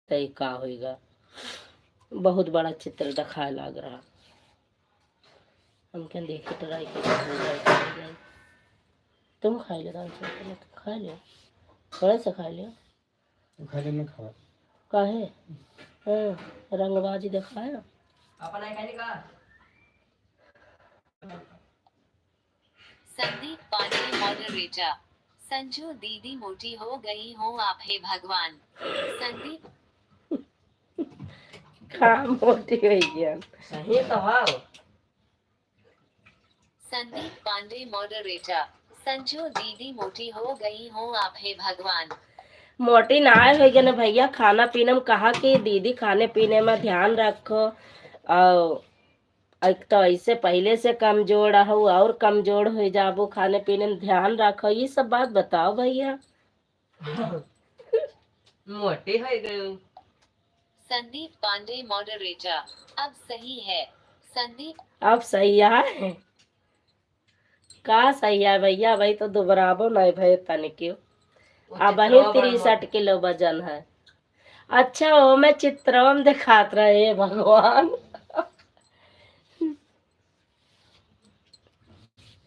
सही का होगा, बहुत बड़ा चित्र दिखाए लग रहा। हम क्या देखे ट्राई कर, तुम खा लो दाल चावल, खा लियो थोड़ा सा खा लियो। खाली में खा। काहे? हाँ रंगबाजी दिखाया। अपना खाने का। संदीप पांडे मॉडरेटर। संजू दीदी मोटी हो गई हो आप हे भगवान। संदीप खा मोटी हो गया। सही तो हाँ। संदीप पांडे मॉडरेटर। संजू दीदी मोटी हो गई हो आप हे भगवान। मोटी ना हो गया ना भैया, खाना पीने में कहा कि दीदी खाने पीने में ध्यान रखो। और एक तो ऐसे पहले से कमजोर हो और कमजोर हो जाबो, खाने पीने में ध्यान रखो, ये सब बात बताओ भैया। मोटी हो गई। संदीप पांडे मॉडरेटर। अब सही है। संदीप अब सही है का? सही है भैया, भाई तो दोबराबो नहीं भाई तन क्यों। अब ही 63 किलो वजन है। अच्छा वो मैं चित्रम दिखात रहे भगवान।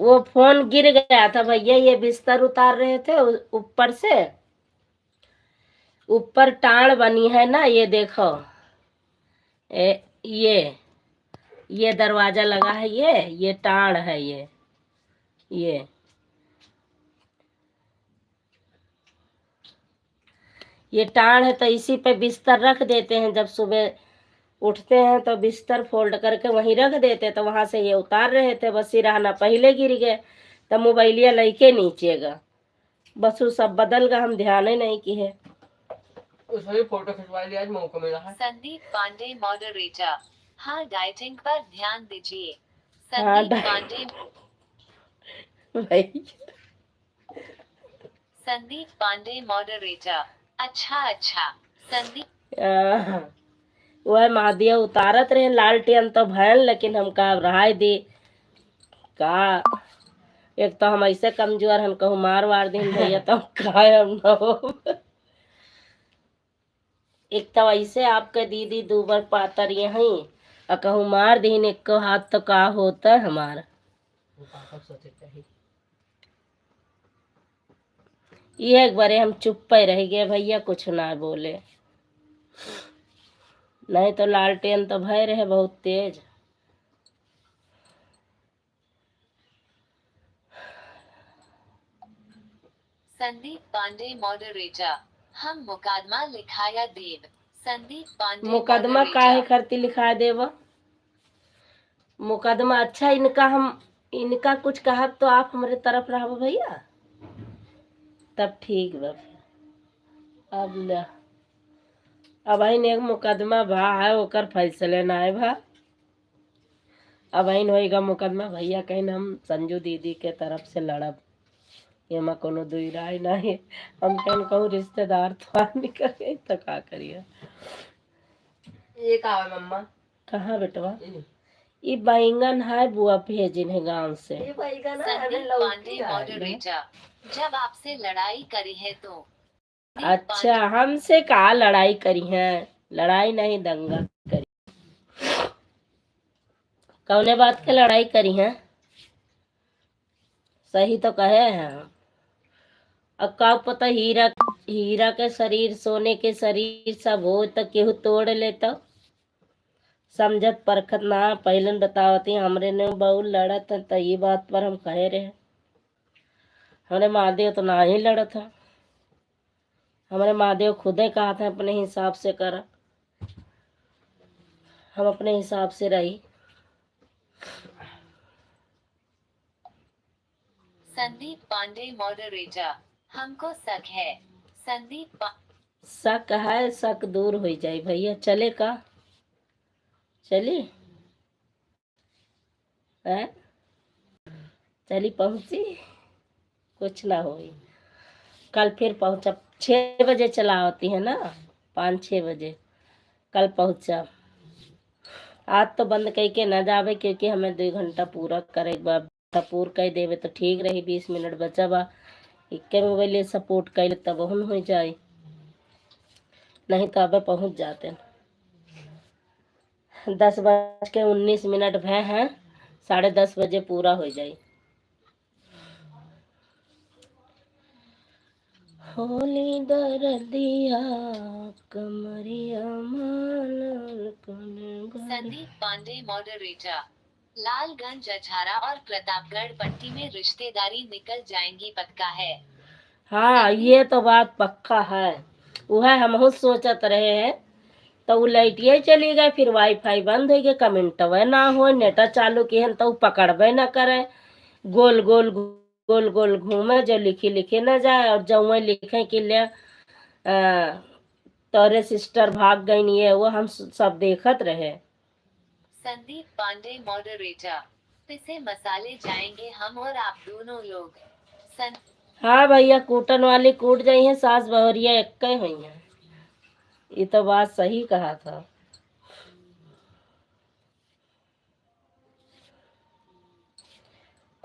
वो फोन गिर गया था भैया, ये बिस्तर उतार रहे थे ऊपर से, ऊपर टाण बनी है ना, ये देखो ये दरवाजा लगा है, ये टाण है, ये ये टाण है, तो इसी पे बिस्तर रख देते हैं। जब सुबह उठते हैं तो बिस्तर फोल्ड करके वहीं रख देते, तो वहां से ये उतार रहे थे, बस ही रहना पहले गिर गए, तब मोबाइलिया लेके नीचे गा, बस वो सब बदल गया, हम ध्यान ही नहीं किए। उसमें फोटो खिंचवा लिया, आज मौका मिला है। संदीप पांडे मॉडरेटर। हाँ डाइटिंग पर ध्यान दीजिए। हाँ संदीप पांडे भाई संदीप पांडे मॉडरेटर। अच्छा संदीप वह महादिया उतारत रहे लालटेन तो भैन, लेकिन हम का रहा दे का। एक तो हम ऐसे कमजोर, हम कहूँ मार वार दिन भैया तो कायम न हो। एक तो ऐसे आपके दीदी दूबर पातर यहीं, और कहूँ मार दीन एक को हाथ तो का होता है हमारा। ये एक बारे हम चुप पे रह गए भैया, कुछ ना बोले, नहीं तो लालटेन तो भय रहे बहुत तेज। संदीप पांडे मॉडरेटर। हम मुकदमा लिखाया देव। संदीप पांडे मुकदमा काहे करती लिखा देव? मुकदमा अच्छा, इनका कुछ कहा तो आप हमारे तरफ रहो भैया, तब ठीक बा। अब ले अब एक मुकदमा भा है, ओकर फैसले ना है भा, अब वही होएगा मुकदमा भैया कहीं हम संजू दीदी के तरफ से लड़ब, ये में कोनो दुई राय नहीं। हम कहीं कहूँ रिश्तेदार तो निकल गए तो का करिए। ये का है मम्मा? कहाँ बेटवा? ये बैंगन है, बुआ भेजिन है गांव से। ये बैगन है, संदीप अरे लौकी पांडे है। मॉडरेटर, जब आपसे लड़ाई करी है तो अच्छा, हमसे कहा लड़ाई करी है? लड़ाई नहीं, दंगा करी। कौने बात के लड़ाई करी है? सही तो कहे हैं। अब का पता, हीरा के शरीर, सोने के शरीर सब हो तो केहू तोड़ ले तो समझत परखत ना। पहले बतावती हमरे ने बहुत लड़त है, तो ये बात पर हम कहे रहे। हमारे महादेव तो ना ही लड़त है। हमारे महादेव खुदे कहा था अपने हिसाब से कर, हम अपने हिसाब से रही। संदीप पांडे मॉडरेटर, हमको शक है। संदीप शक है, शक दूर हो जाए भैया। चले का? चली है? चली पहुंची, कुछ ना हो। कल फिर पहुंचा 6 बजे चला होती है ना, 5-6 बजे कल पहुंचा। आज तो बंद कह के न जावे, क्योंकि हमें 2 घंटा पूरा करे। पूर कह देवे तो ठीक रही। 20 मिनट बचा बा, इक्के मोबाइल सपोर्ट कर तब हम हो जाए, नहीं तो अब पहुंच जाते। 10:19 भय हैं, 10:30 बजे पूरा हो जाए। होली दर्दिया कमरिया माल संदीप पांडे मॉडरेटर, लालगंज, अछारा और प्रतापगढ़ पट्टी में रिश्तेदारी निकल जाएंगी, पक्का है? हाँ, ये तो बात पक्का है। वह हम सोचत रहे हैं, तो लाइटिया चली गए, फिर वाईफाई बंद हो गए, कमेंट वह ना हो, नेटा चालू किए तो पकड़बे न करे, गोल गोल गोल गोल घूमे, जो लिखी लिखे न जाए। और जो लिखे कि ले तोरे सिस्टर भाग गई, ये वो हम सब देखत रहे। संदीप पांडे मॉडरेटर, पिसे मसाले जाएंगे हम और आप दोनों लोग। हाँ भैया, कूटन वाली कूट जाई है, सास बहुरिया एक हुई है। ये तो बात सही कहा था।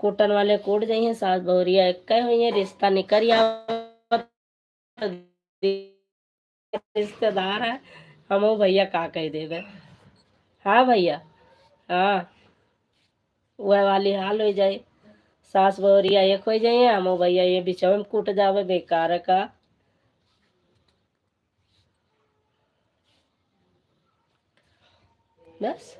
कूटन वाले कूट जाई है, सास बहुरिया एक हुई है। रिश्ता निकल रिश्तेदार है हम भैया, का कह देवे। हाँ भैया, हाँ वह वाली हाल हो जाए। सास बहुरिया एक हो जाए, हम भैया ये बिचौ में कूट जावे, बेकार का। बस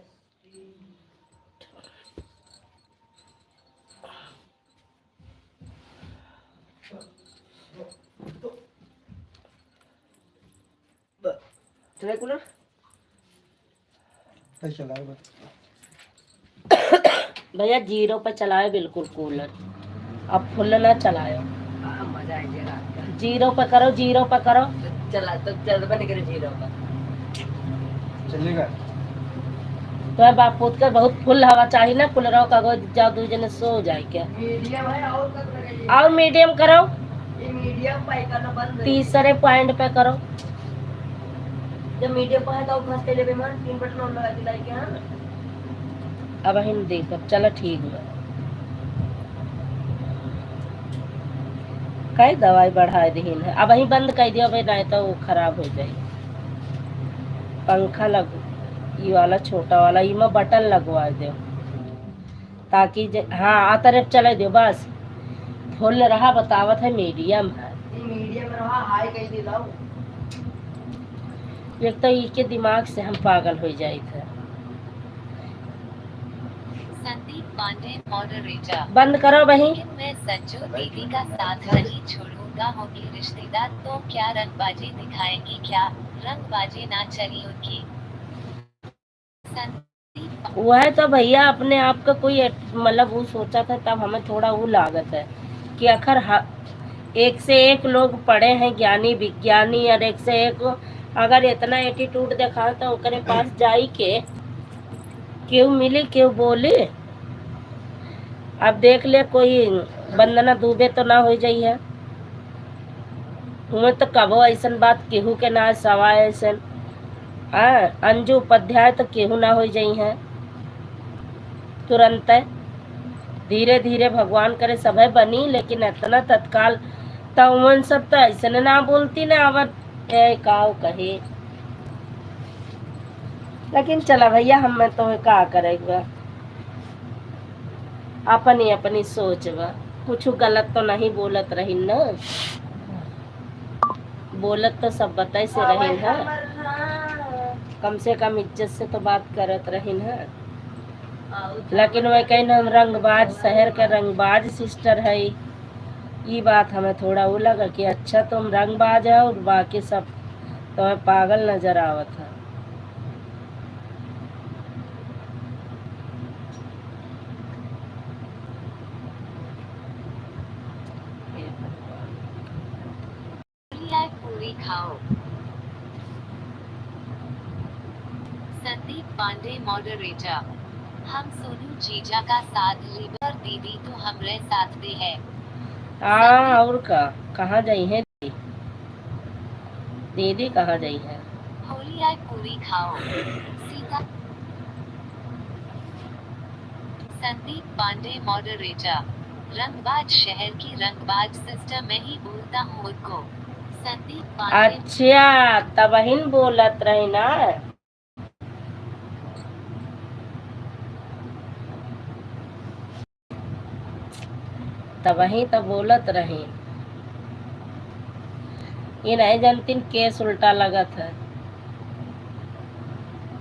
कूलर चला भैया 0 पे चलाए बिल्कुल कूलर, अब फुल ना चलायो। मजा आएगा रात का। 0 पे करो, 0 पे करो। चला तो चल बने करे 0 का चलेगा। तो बाप पूत कर बहुत फुल हवा चाहिए ना, कूलर का जाओ 2 जने सो जाए क्या। मीडियम है और कब लगाइए? और मीडियम करो, ये मीडियम पे करना बंद है। तीसरे पॉइंट पे करो। जब मीडियम पे है तो फर्स्ट ले बेमान 3 बटन और लगा दिलाई के। हां अब हम देखो, चलो ठीक है। कई दवाई बढ़ा दीन है, अब वही बंद कर दियो भाई, नहीं तो वो खराब हो जाए। पंखा लगो, ये वाला छोटा वाला, ये में बटन लगवा दो ताकि हाँ आ तरफ चले दो बस। फुल रहा बतावत है मीडियम है। ये मीडियम में रहा, हाई कह दे लाओ। एक तो इसके दिमाग से हम पागल हो जाए थे। संदीप पांडे मॉडरेटर, बंद करो बही। लेकिन मैं संजू दीदी का साथ नहीं छोड़ूंगा। होगी रिश्तेदार तो क्या रंगबाजी दिखाएंगी, क्या रंगबाजी ना चली उनकी। संदीप वह तो भैया अपने आप का कोई मतलब वो सोचा था, तब हमें थोड़ा वो लागत है कि आखिर एक से एक लोग पढ़े हैं, ज्ञानी विज्ञानी, और एक से एक अगर इतना एटीट्यूड दिखा तो उनके पास जाई के क्यों मिली, क्यों बोली? अब देख ले कोई बंदना दुबे तो ना हो जाई है। तुम्हें तो कबो ऐसन बात केहू के ना सवाए ऐसन। अंजू उपाध्याय तो केहू ना हो जाई है तुरंत। धीरे धीरे भगवान करे सभे बनी, लेकिन इतना तत्काल तवन सब तो ऐसे ना बोलती ना आवत ए काव कहे। लेकिन चला भैया हम तो का करेगा, अपनी अपनी सोच बा। कुछ गलत तो नहीं बोलत रही न, बोलत तो सब बताई से रही है, कम से कम इज्जत से तो बात करत रही है। लेकिन वह कहीं हम रंगबाज, शहर के रंगबाज सिस्टर है, ये बात हमें थोड़ा वो लगा कि अच्छा तुम रंगबाज है और बाकी सब तुम्हें पागल नजर आवत है। पूरी खाओ। संदीप पांडे मॉडरेटर। हम सोनू जीजा का साथ लीवर दीदी तो हमरे साथ दे है। हाँ और कहाँ जाई है दीदी, कहाँ जाई है? होली आए पूरी खाओ। सीता। संदीप पांडे मॉडरेटर। रंगबाज शहर की रंगबाज सिस्टर मैं ही बोलता हूँ उनको। संदीप पांडे। अच्छा तबहिन बोलत रही ना। तबही तो बोलत रही, ये नहीं जानती केस उल्टा लगत है,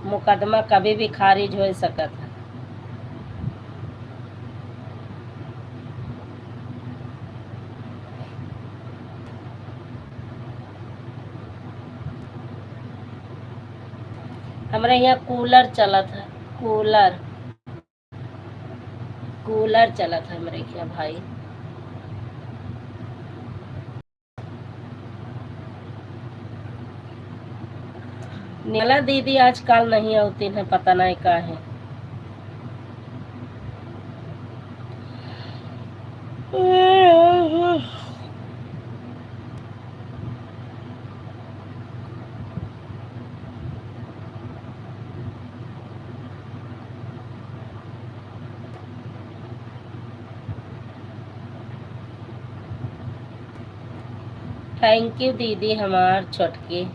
मुकदमा कभी भी खारिज हो सकत है। हमारे यहाँ कूलर चलत है, कूलर कूलर चलत है हमारे यहाँ भाई। नीला दीदी आजकल नहीं होती है, पता नहीं का है। थैंक यू दीदी हमार छोटकी।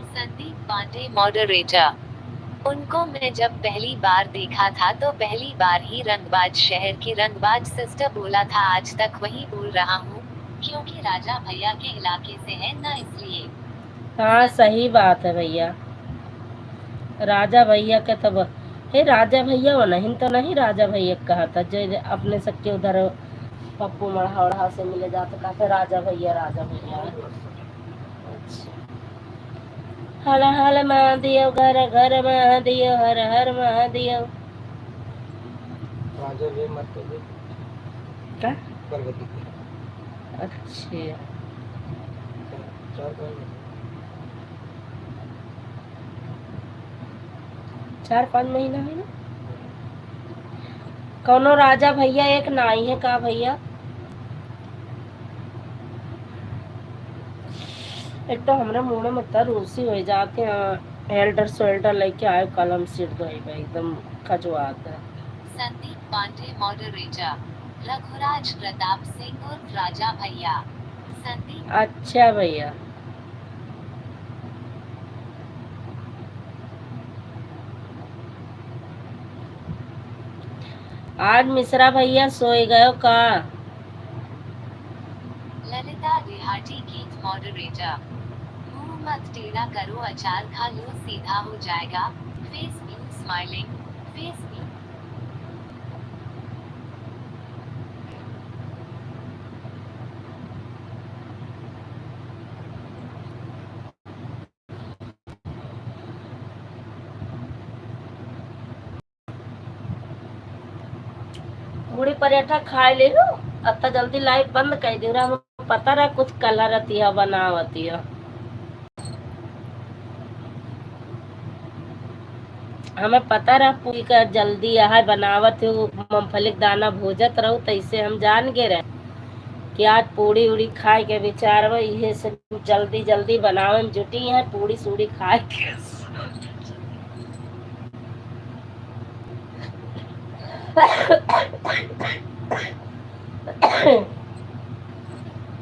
संदीप पांडे मॉडरेटर। उनको मैं जब पहली बार देखा था तो पहली बार ही रंगबाज शहर की रंगबाज सिस्टर बोला था, आज तक वही बोल रहा हूँ, क्योंकि राजा भैया के इलाके से है ना इसलिए। हाँ सही बात है भैया, राजा भैया के तब हे राजा भैया वो नहीं तो नहीं, राजा भैया कहा था जो अपने सबके उधर पप्पू मढ़ा से मिले जाते, कहा था राजा भैया राजा भैया। अच्छा हर हर महादेव, घर घर महादेव, हर हर महादेव। राजा वे मत कहिए क्या? प्रगति की। अच्छा 4-5 महीना है ना। कौनो राजा भैया एक नाई है का भैया? एक तो हमारे मुंह में इतना रूसी हो जाते हैं, हेल्टर स्वेल्टर लेके आए कलम सीट दो एकदम खजवाता है। संदीप पांडे मॉडरेटर। रघुराज प्रताप सिंह उर्फ राजा भैया। संदीप। अच्छा भैया आज मिश्रा भैया सोए गए का? ललिता रिहाटी गीत मॉडरेटर। मुंह मत टेढ़ा करो, अचार खा लो सीधा हो जाएगा। Face view smiling. Face view. पूरी पराठा खाए ले लो। अत्ता जल्दी लाइट बंद कर दे रहा, पता रहा कुछ कलर रहती है बनावती है। हमें पता रहा पूरी का जल्दी यहाँ बनावत हो, मूंगफली के दाना भूजत रहो, तैसे हम जान गए रहे कि आज पूरी उड़ी खाए के विचार में इहे से जल्दी जल्दी बनावे में जुटी है, पूरी सूड़ी खाए के।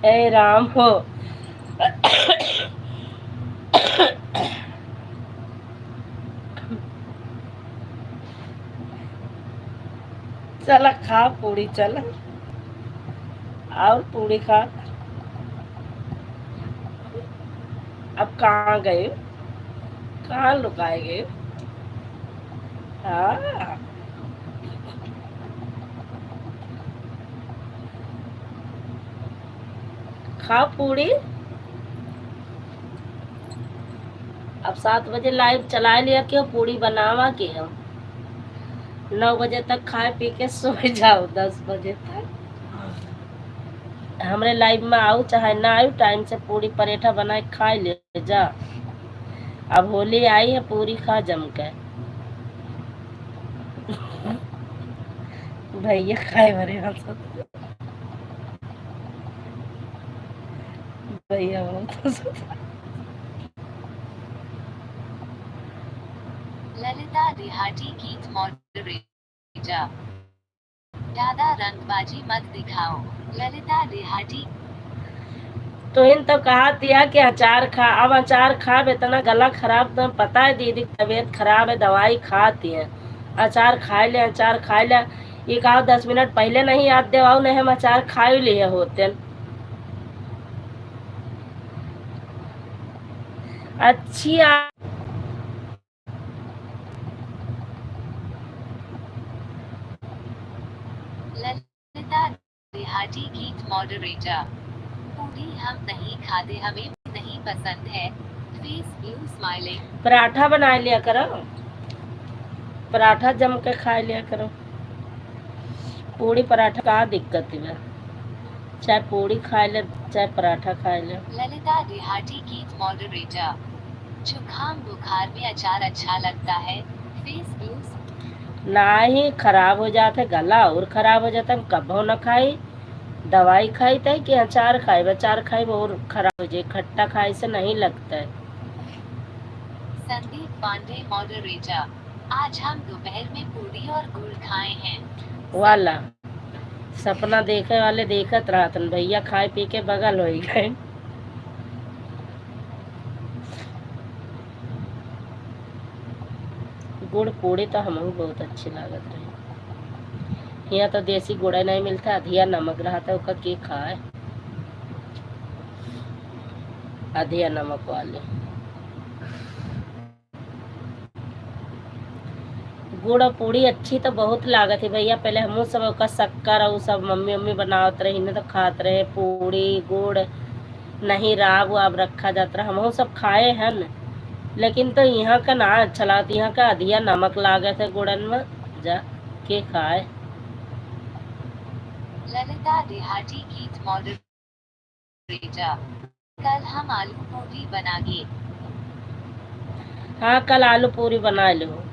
ए राम हो। चला खा पूरी, चला और पूरी खा। अब कहाँ गए, कहाँ लुकाए गए? हाँ खाओ पूरी। अब 7 बजे लाइव चला लिया, क्यों पूरी बनावा के हम 9 बजे तक खाए पी के सो जाओ, 10 बजे तक हमरे लाइव में आओ चाहे ना आओ, टाइम से पूरी पराठा बनाए खा ले जा। अब होली आई है, पूरी खा जम के। भैया खाए मेरे यहाँ सब, भैया ललिता देहाती गीत मॉडरेटर। ज्यादा रंगबाजी मत दिखाओ। ललिता देहाती। तो इन तो कहा दिया कि अचार खा, अब अचार खा, इतना गला खराब, तो पता है दीदी तबीयत खराब है, दवाई खाती है, अचार खाए ले, अचार खाए ले। ये कहा 10 मिनट पहले नहीं याद देवाओ, नहीं हम अचार खाए लिए होते। अच्छी ललिता देहाती गीत मॉडरेटर। पूरी हम नहीं खाते, हमें नहीं पसंद है। Face view smiling. पराठा बना लिया करो, पराठा जम के खा लिया करो। पूरी पराठा का दिक्कत है, चाहे पूरी खा ले चाहे पराठा खा ले। ललिता देहाती गीत मॉडरेटर। जुकाम बुखार में अचार अच्छा लगता है। Face view. ना ही खराब हो जाता है गला, और खराब हो जाता है, कभो न खाई दवाई खाई थे कि अचार खाए, अचार खाए और खराब हो जाए, खट्टा खाए से नहीं लगता है। संदीप पांडे मॉडरेटर। आज हम दोपहर में पूरी और गुड़ खाए हैं। वाला सपना देखे वाले देखत रहतन, भैया खाए पी के बगल हो गए। गुड़ पूड़ी तो हमें बहुत अच्छी लागत रही। यहाँ तो देसी गुड़ नहीं मिलता, अधिया नमक रहा था, उसका के खाए अधिया नमक वाले। गुड़ और पूड़ी अच्छी तो बहुत लागत है भैया, पहले हम सब का शक्कर और सब मम्मी बनावत रही न, तो खात रहे पूड़ी गुड़, नहीं राब वाब रखा जाता रहा, हम सब खाए हैं न। लेकिन तो यहाँ का ना अच्छा लागत, यहाँ का अधिया नमक लागत है गुड़न में, जा के खाए। ललिता देहाती गीत मॉडरेटर। कल हम आलू पूरी बनाएंगे। हाँ कल आलू पूरी बना लो।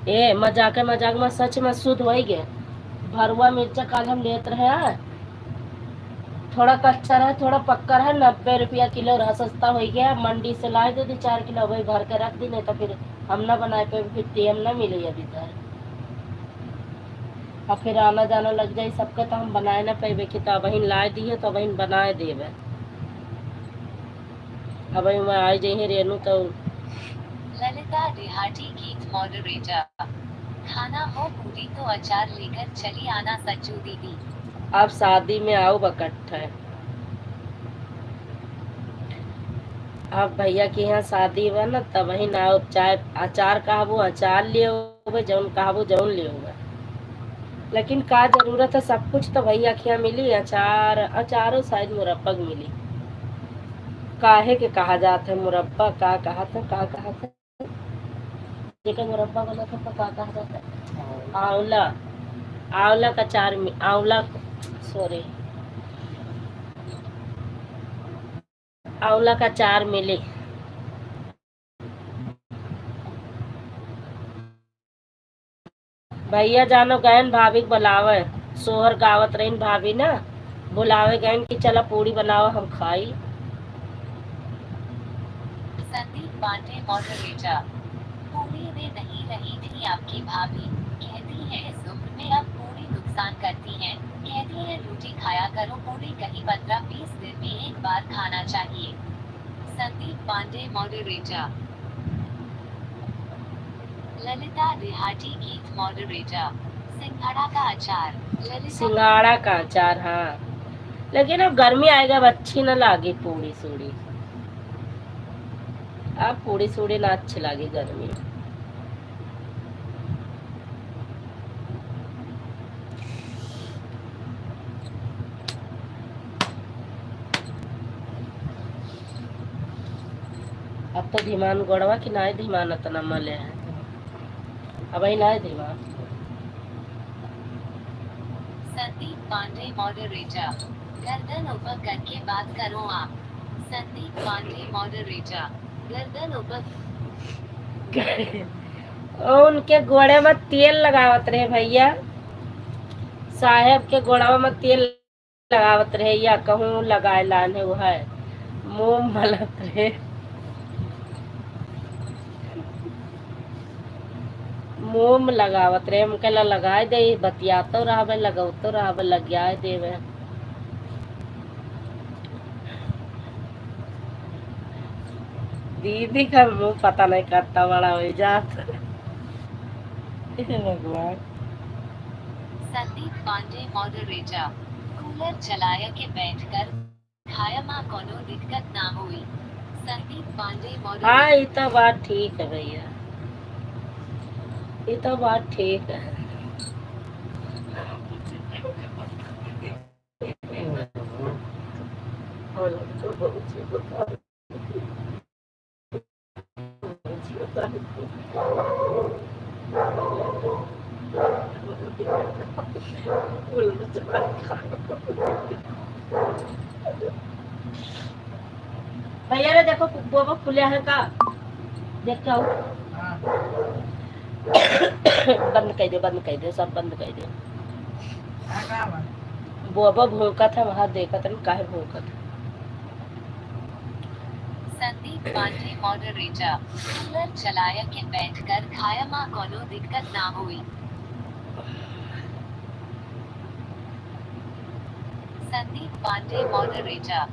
ए मजाक में सच में शुद्ध हो गए। भरुआ मिर्चा कल हम लेते रहे, थोड़ा कच्चा रहा थोड़ा पक्का रहा, 90 रुपया किलो रहा, सस्ता हो गया। मंडी से लाए दे दी 4 किलो, भाई भर के रख दी, नहीं तो फिर हम ना बनाए पे, फिर टेम ना मिले अभी तक, और फिर आना जाना लग जाए सबके, तो हम बनाए ना पेबे कि तो बहन लाए दिए तो बहन बनाए देवे। अब मैं आ जाइए रेनू तो। ललिता देहाती गीत मॉडरेटर। खाना हो पूरी तो अचार लेकर चली आना सच्चू दीदी। आप शादी में आओ बकट्ठा है, अब भैया के यहाँ शादी हुआ ना तब वही ना चाहे अचार कहबो अचार लिए हुए जौन कहबो जौन लिए हुए, लेकिन का जरूरत है सब कुछ तो भैया के यहाँ मिली। अचार अचारो शायद मुरब्बा भी मिली। काहे के कहा जाता है मुरब्बा, का कहा था जेका मुरब्बा बना था का कहा जाता है? आंवला, आंवला का अचार आंवला सॉरी आंवला का अचार मिली। भैया जानो गहन भाभी के बुलावे, सोहर गावत रही भाभी ना, बुलावे गहन की चला पूड़ी बनाओ हम खाई। संदीप पांडे मॉडरेटर। पूरी में नहीं रही थी आपकी भाभी, कहती है इस उम्र में अब पूरी नुकसान करती है, कहती है रोटी खाया करो, पूरी कहीं 15-20 दिन में एक बार खाना चाहिए। संदीप पांडे मॉडरेटर। ललिता देहाती गीत मॉडरेटर। सिंघाड़ा का अचार। ललिता सिंघाड़ा का अचार, हाँ लेकिन अब गर्मी आएगा अब अच्छी न लागी पूड़ी सूड़ी, अब पूड़ी सूड़ी ना अच्छी लागी गर्मी। अब तो धीमान गोड़वा की ना धीमान इतना मले है, अब ही ना धीमान। संदीप पांडे मॉडरेटर। गर्दन ऊपर करके बात करो आप। संदीप पांडे मॉडरेटर। गर्दन ऊपर। उनके गोड़े में तेल लगावत रहे भैया साहेब के गोड़वा में तेल लगावत रहे, या कहूँ लगाए लाने वो है मुंह मलत रहे, मुंह में लगावत रहे। हम कहला लगाए दे, बतियातो रहा लगौतो रहा लग देवे। दीदी का मुंह पता नहीं करता बड़ा हो जाता भगवान। संदीप पांडे मॉडरेटर। कूलर चलाया के बैठकर खाया माँ कोनो दिक्कत ना हुई। संदीप पांडे मॉडरेटर। हाँ ये तो बात ठीक है भैया, ये तो बात ठीक है। भैया रे देखो बोबो खुलिया है का, देख के आओ। बंद कर दे सब बंद कर दे। बोबो भूखा था वहां देखा था काहे भूखा था। संदीप पांडे मॉडरेटर। कूलर चलाया के बैठकर खाया माँ कोनो दिक्कत ना हुई। संदीप पांडे मॉडरेटर।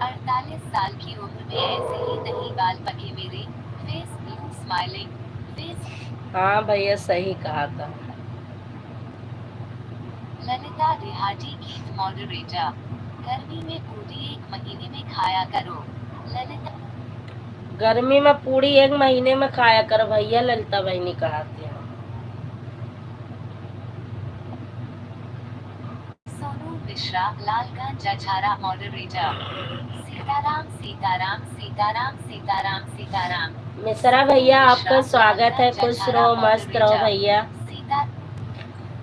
48 साल की उम्र में ऐसे ही नहीं बाल पके मेरे, फेस ब्लू स्माइलिंग फेस। हाँ भैया सही कहा था। ललिता देहाती गीत मॉडरेटर। गर्मी में पूरी 1 महीने में खाया करो। ललिता। गर्मी में पूरी 1 महीने में खाया कर भैया, ललिता बहनी कहते हैं। सोनू मिश्रा लालगंज अछारा मॉडरेटर। सीताराम सीताराम सीताराम सीताराम सीताराम। मिश्रा भैया आपका स्वागत है, खुश रहो मस्त रहो भैया,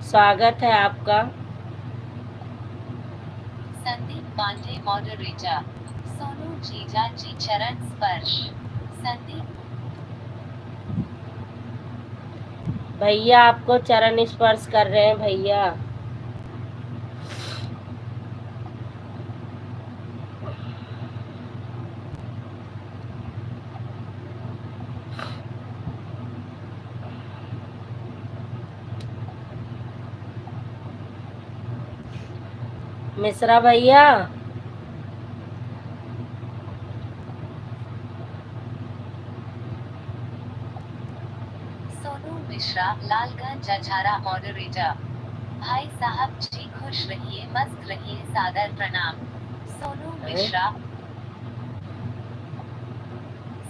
स्वागत है आपका। संदीप पांडे मॉडरेटर। सोनू जीजा जी चरण स्पर्श। संदीप भैया आपको चरण स्पर्श कर रहे हैं भैया। मिश्रा भैया सोनू मिश्रा लालगंज अछारा मॉडरेटर। भाई साहब जी खुश रहिए मस्त रहिए, सादर प्रणाम। सोनू मिश्रा।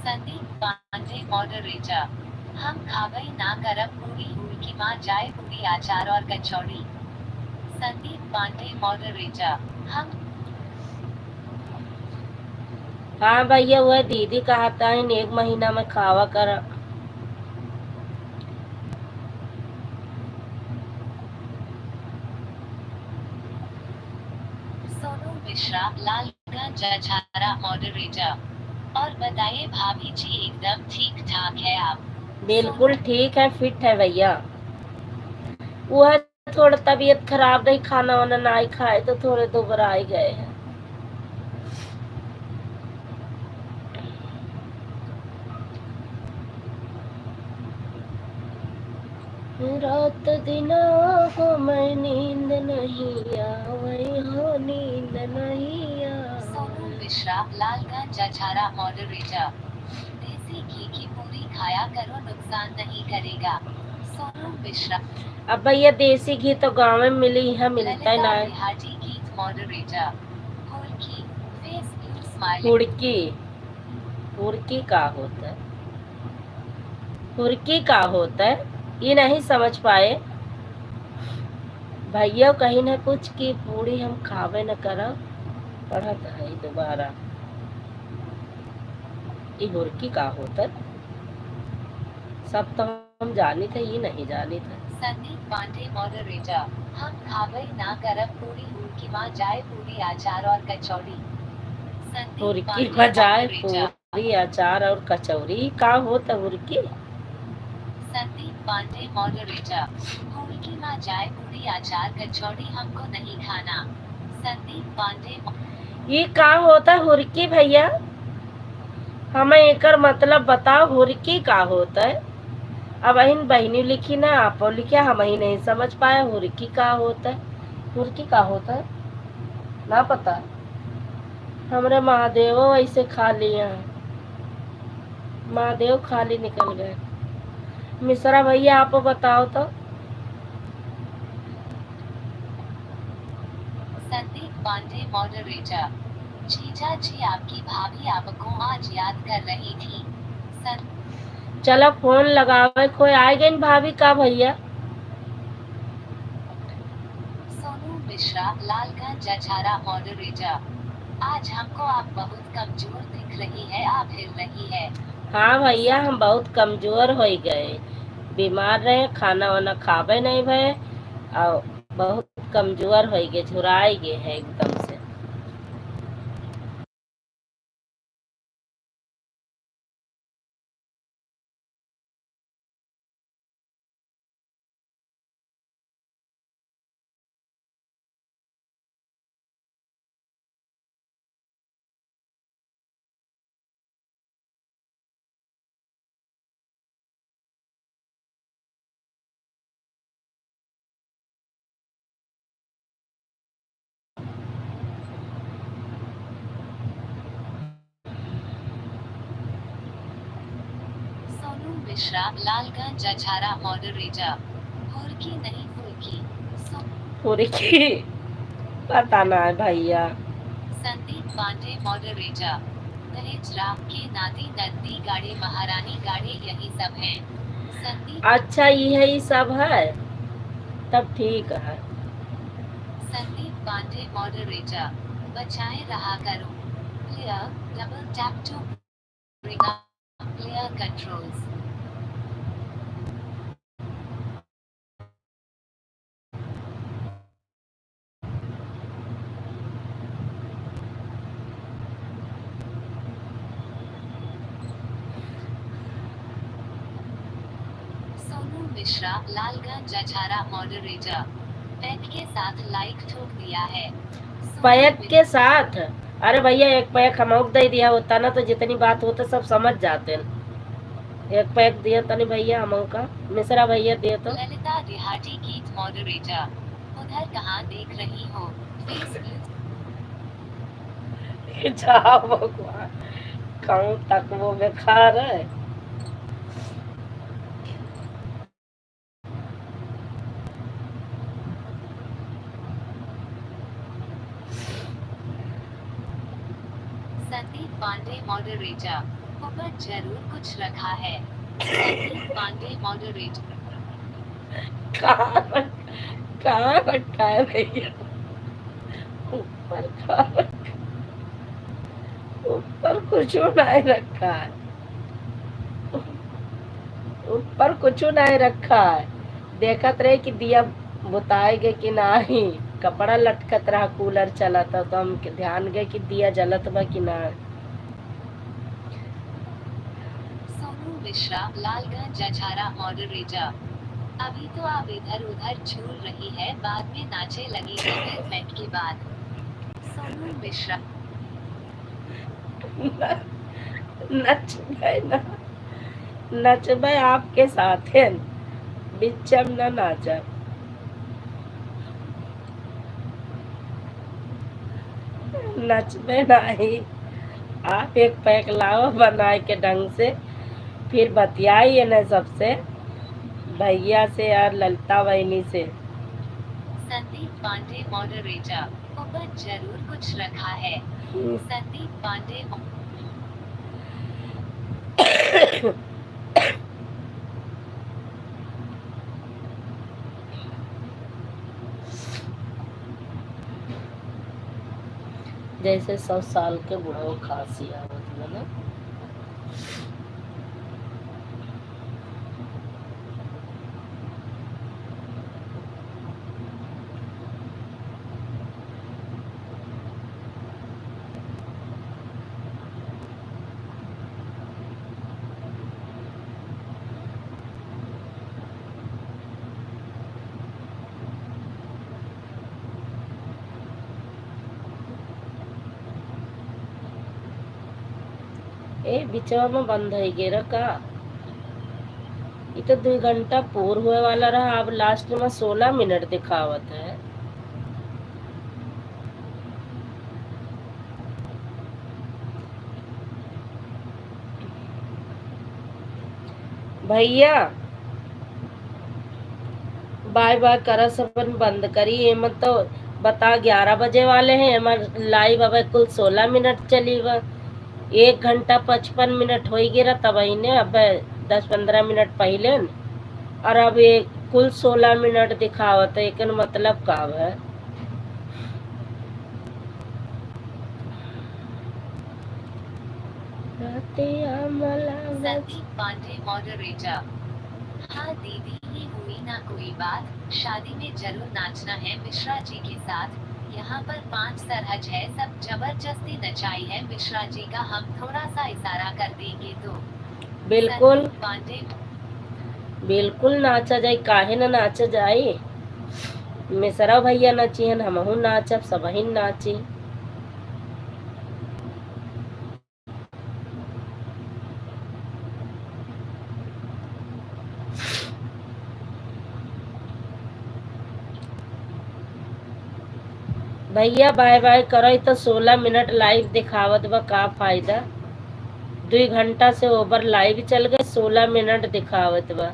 संदीप पांडे मॉडरेटर। हम खाबई ना करब पूरी हुई माँ जाए पूरी अचार और कचौड़ी। संदीप पांडे मॉडरेटर। हम हाँ भैया वह दीदी कहता है 1 महीना में खावा कर। सोनू मिश्रा लालगंज अछारा मॉडरेटर। और बताइए भाभी जी एकदम ठीक ठाक है आप? बिल्कुल ठीक है, फिट है भैया। वह थोड़ा तबीयत खराब रही, खाना वाना नहीं खाए तो थोड़े दुबराए गए हैं। रात दिन हो मैं नींद नहीं आवे हो, नींद नहीं सोनू आवे। मिश्रा लालगंज अछारा मॉडरेटर। देसी घी की पूरी खाया करो, नुकसान नहीं करेगा। सोनू मिश्रा। अब भैया देसी घी तो गाँव में मिली है, मिलता ही ललिता ना है। बिहारी गीत moderator. Hudki face blue smiling. Hudki Hudki का होता है? हुड़की का होता है ये नहीं समझ पाए भैया। कहीं ना कुछ की पूरी हम खावे न करब, पढ़त है दोबारा। ये हुड़की का होता है? सब तो हम जानी थे, ये नहीं जानी थे। संदीप पांडे मॉडरेटर। हम खाबई ना करब पूरी हुड़की माँ जाए पूरी अचार और कचौड़ी। संदीप हुड़की पांडे बजाय मॉडरेटर। पूरी अचार और कचौरी का होता हुड़की? संदीप पांडे मॉडरेटर। हुड़की माँ जाए पूरी अचार कचौड़ी हमको नहीं खाना। संदीप पांडे। ये का होता हुड़की भैया? हमें एकर मतलब बताओ, हुड़की का होता है? अब इन बहनी लिखी ना आप लिखिया, हम ही नहीं समझ पाए हुड़की का होता है। हुड़की का होता है ना पता। हमरे महादेव ऐसे खा लिया, महादेव खाली निकल गए। मिश्रा भैया आप बताओ तो। संदीप पांडे मॉडरेटर। जीजा जी आपकी भाभी आपको आज याद कर रही थी। चलो फोन लगावे, कोई आए गए भाभी का भैया? सोनू मिश्रा लालगंज अछारा मॉडरेटर। आज हमको आप बहुत कमजोर दिख रही है, आप हिल रही है। हाँ भैया हम बहुत कमजोर हो गए, बीमार रहे, खाना वाना खावे नहीं भये और बहुत कमजोर हो गए, झुराए गए है एकदम से। सोनू मिश्रा लालगंज अछारा मॉडरेटर। हुड़की नहीं फुल्की। हुड़की पता ना है भैया। संदीप पांडे मॉडरेटर। दहेज राम के नाती नंदी गाड़े महारानी गाड़े यही सब हैं। संदीप। अच्छा यही सब है, तब ठीक है। संदीप पांडे मॉडरेटर। बचाए रहा करो। Player double tap to bring up player controls. Sonu Mishra Lalganj Achhara moderator. Pack के साथ लाइक ठोक दिया है। पैक के साथ? अरे भैया एक पैक हम दे दिया होता ना तो जितनी बात होता सब समझ जाते हैं। एक पैक दिया तनी भैया हम का, मिश्रा भैया दिए तो। ललिता देहाती गीत मॉडरेटर। उधर कहाँ देख रही हो? फेसबुक। जा भगवान, कहूँ तक वो बेकार है। संदीप पांडे मॉडरेटर। ऊपर जरूर कुछ रखा है। संदीप पांडे मॉडरेटर। कहाँ रखा है भैया? ऊपर कहाँ? ऊपर कुछ नहीं रखा है। ऊपर कुछ नहीं रखा है। देखत रहे कि दिया बुताएगे कि नहीं। कपड़ा लटकत रहा, कूलर चला था तो हम ध्यान गए कि दिया जलत बा कि ना। सोनू मिश्रा लालगंज अछारा मॉडरेटर। अभी तो आप इधर उधर झूल रही है, बाद में नाचे लगेगी फिर मैच के बाद। सोनू मिश्रा। नचबे ना, नचबे आपके साथ है, बिचम ना नाचब। नचबे नहीं, आप एक पैक लाओ बनाए के ढंग से, फिर बतियाइए न सबसे, भैया से और ललिता बहनी से। संदीप पांडे मॉडरेटर। ऊपर जरूर कुछ रखा है। संदीप पांडे। जैसे 100 साल के बुढ़ो खांसी आवत है ना। ए बिचवा में बंद है गे का। ये तो 2 घंटा पूर हुए वाला रहा, अब लास्ट में 16 मिनट दिखावत है। भैया बाय बाय करा सबन बंद करी। एमन तो बता 11 बजे वाले हैं, एमन लाइव अब कुल 16 मिनट चली बा। 1 घंटा 55 मिनट हो गिरा तब ने, अब 10-15 मिनट पहले न, और अब ये कुल 16 मिनट दिखावत है। एक मतलब का है। संदीप पांडे मॉडरेटर। हाँ दीदी, ये हुई ना कोई बात, शादी में जरूर नाचना है मिश्रा जी के साथ। यहाँ पर 5 सरहज है, सब जबरदस्ती नचाई है मिश्रा जी का, हम थोड़ा सा इशारा कर देंगे तो। बिल्कुल संदीप पांडे। बिल्कुल नाचा जाए, काहे ना नाचा जाए। मिश्रा भैया नचिहन, हमहू नाचब, सबही नाची। भैया बाय बाय करो तो 16 मिनट लाइव दिखावत बा, का फायदा। 2 घंटा से ओवर लाइव चल गए, 16 मिनट दिखावत बा।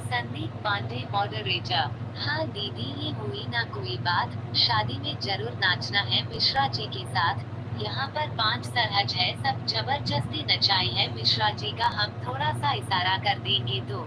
संदीप पांडे मॉडरेटर। हाँ दीदी, ये हुई ना कोई बात, शादी में जरूर नाचना है मिश्रा जी के साथ। यहाँ पर 5 सरहज है, सब जबरदस्ती नचाई है मिश्रा जी का, हम थोड़ा सा इशारा कर देंगे तो।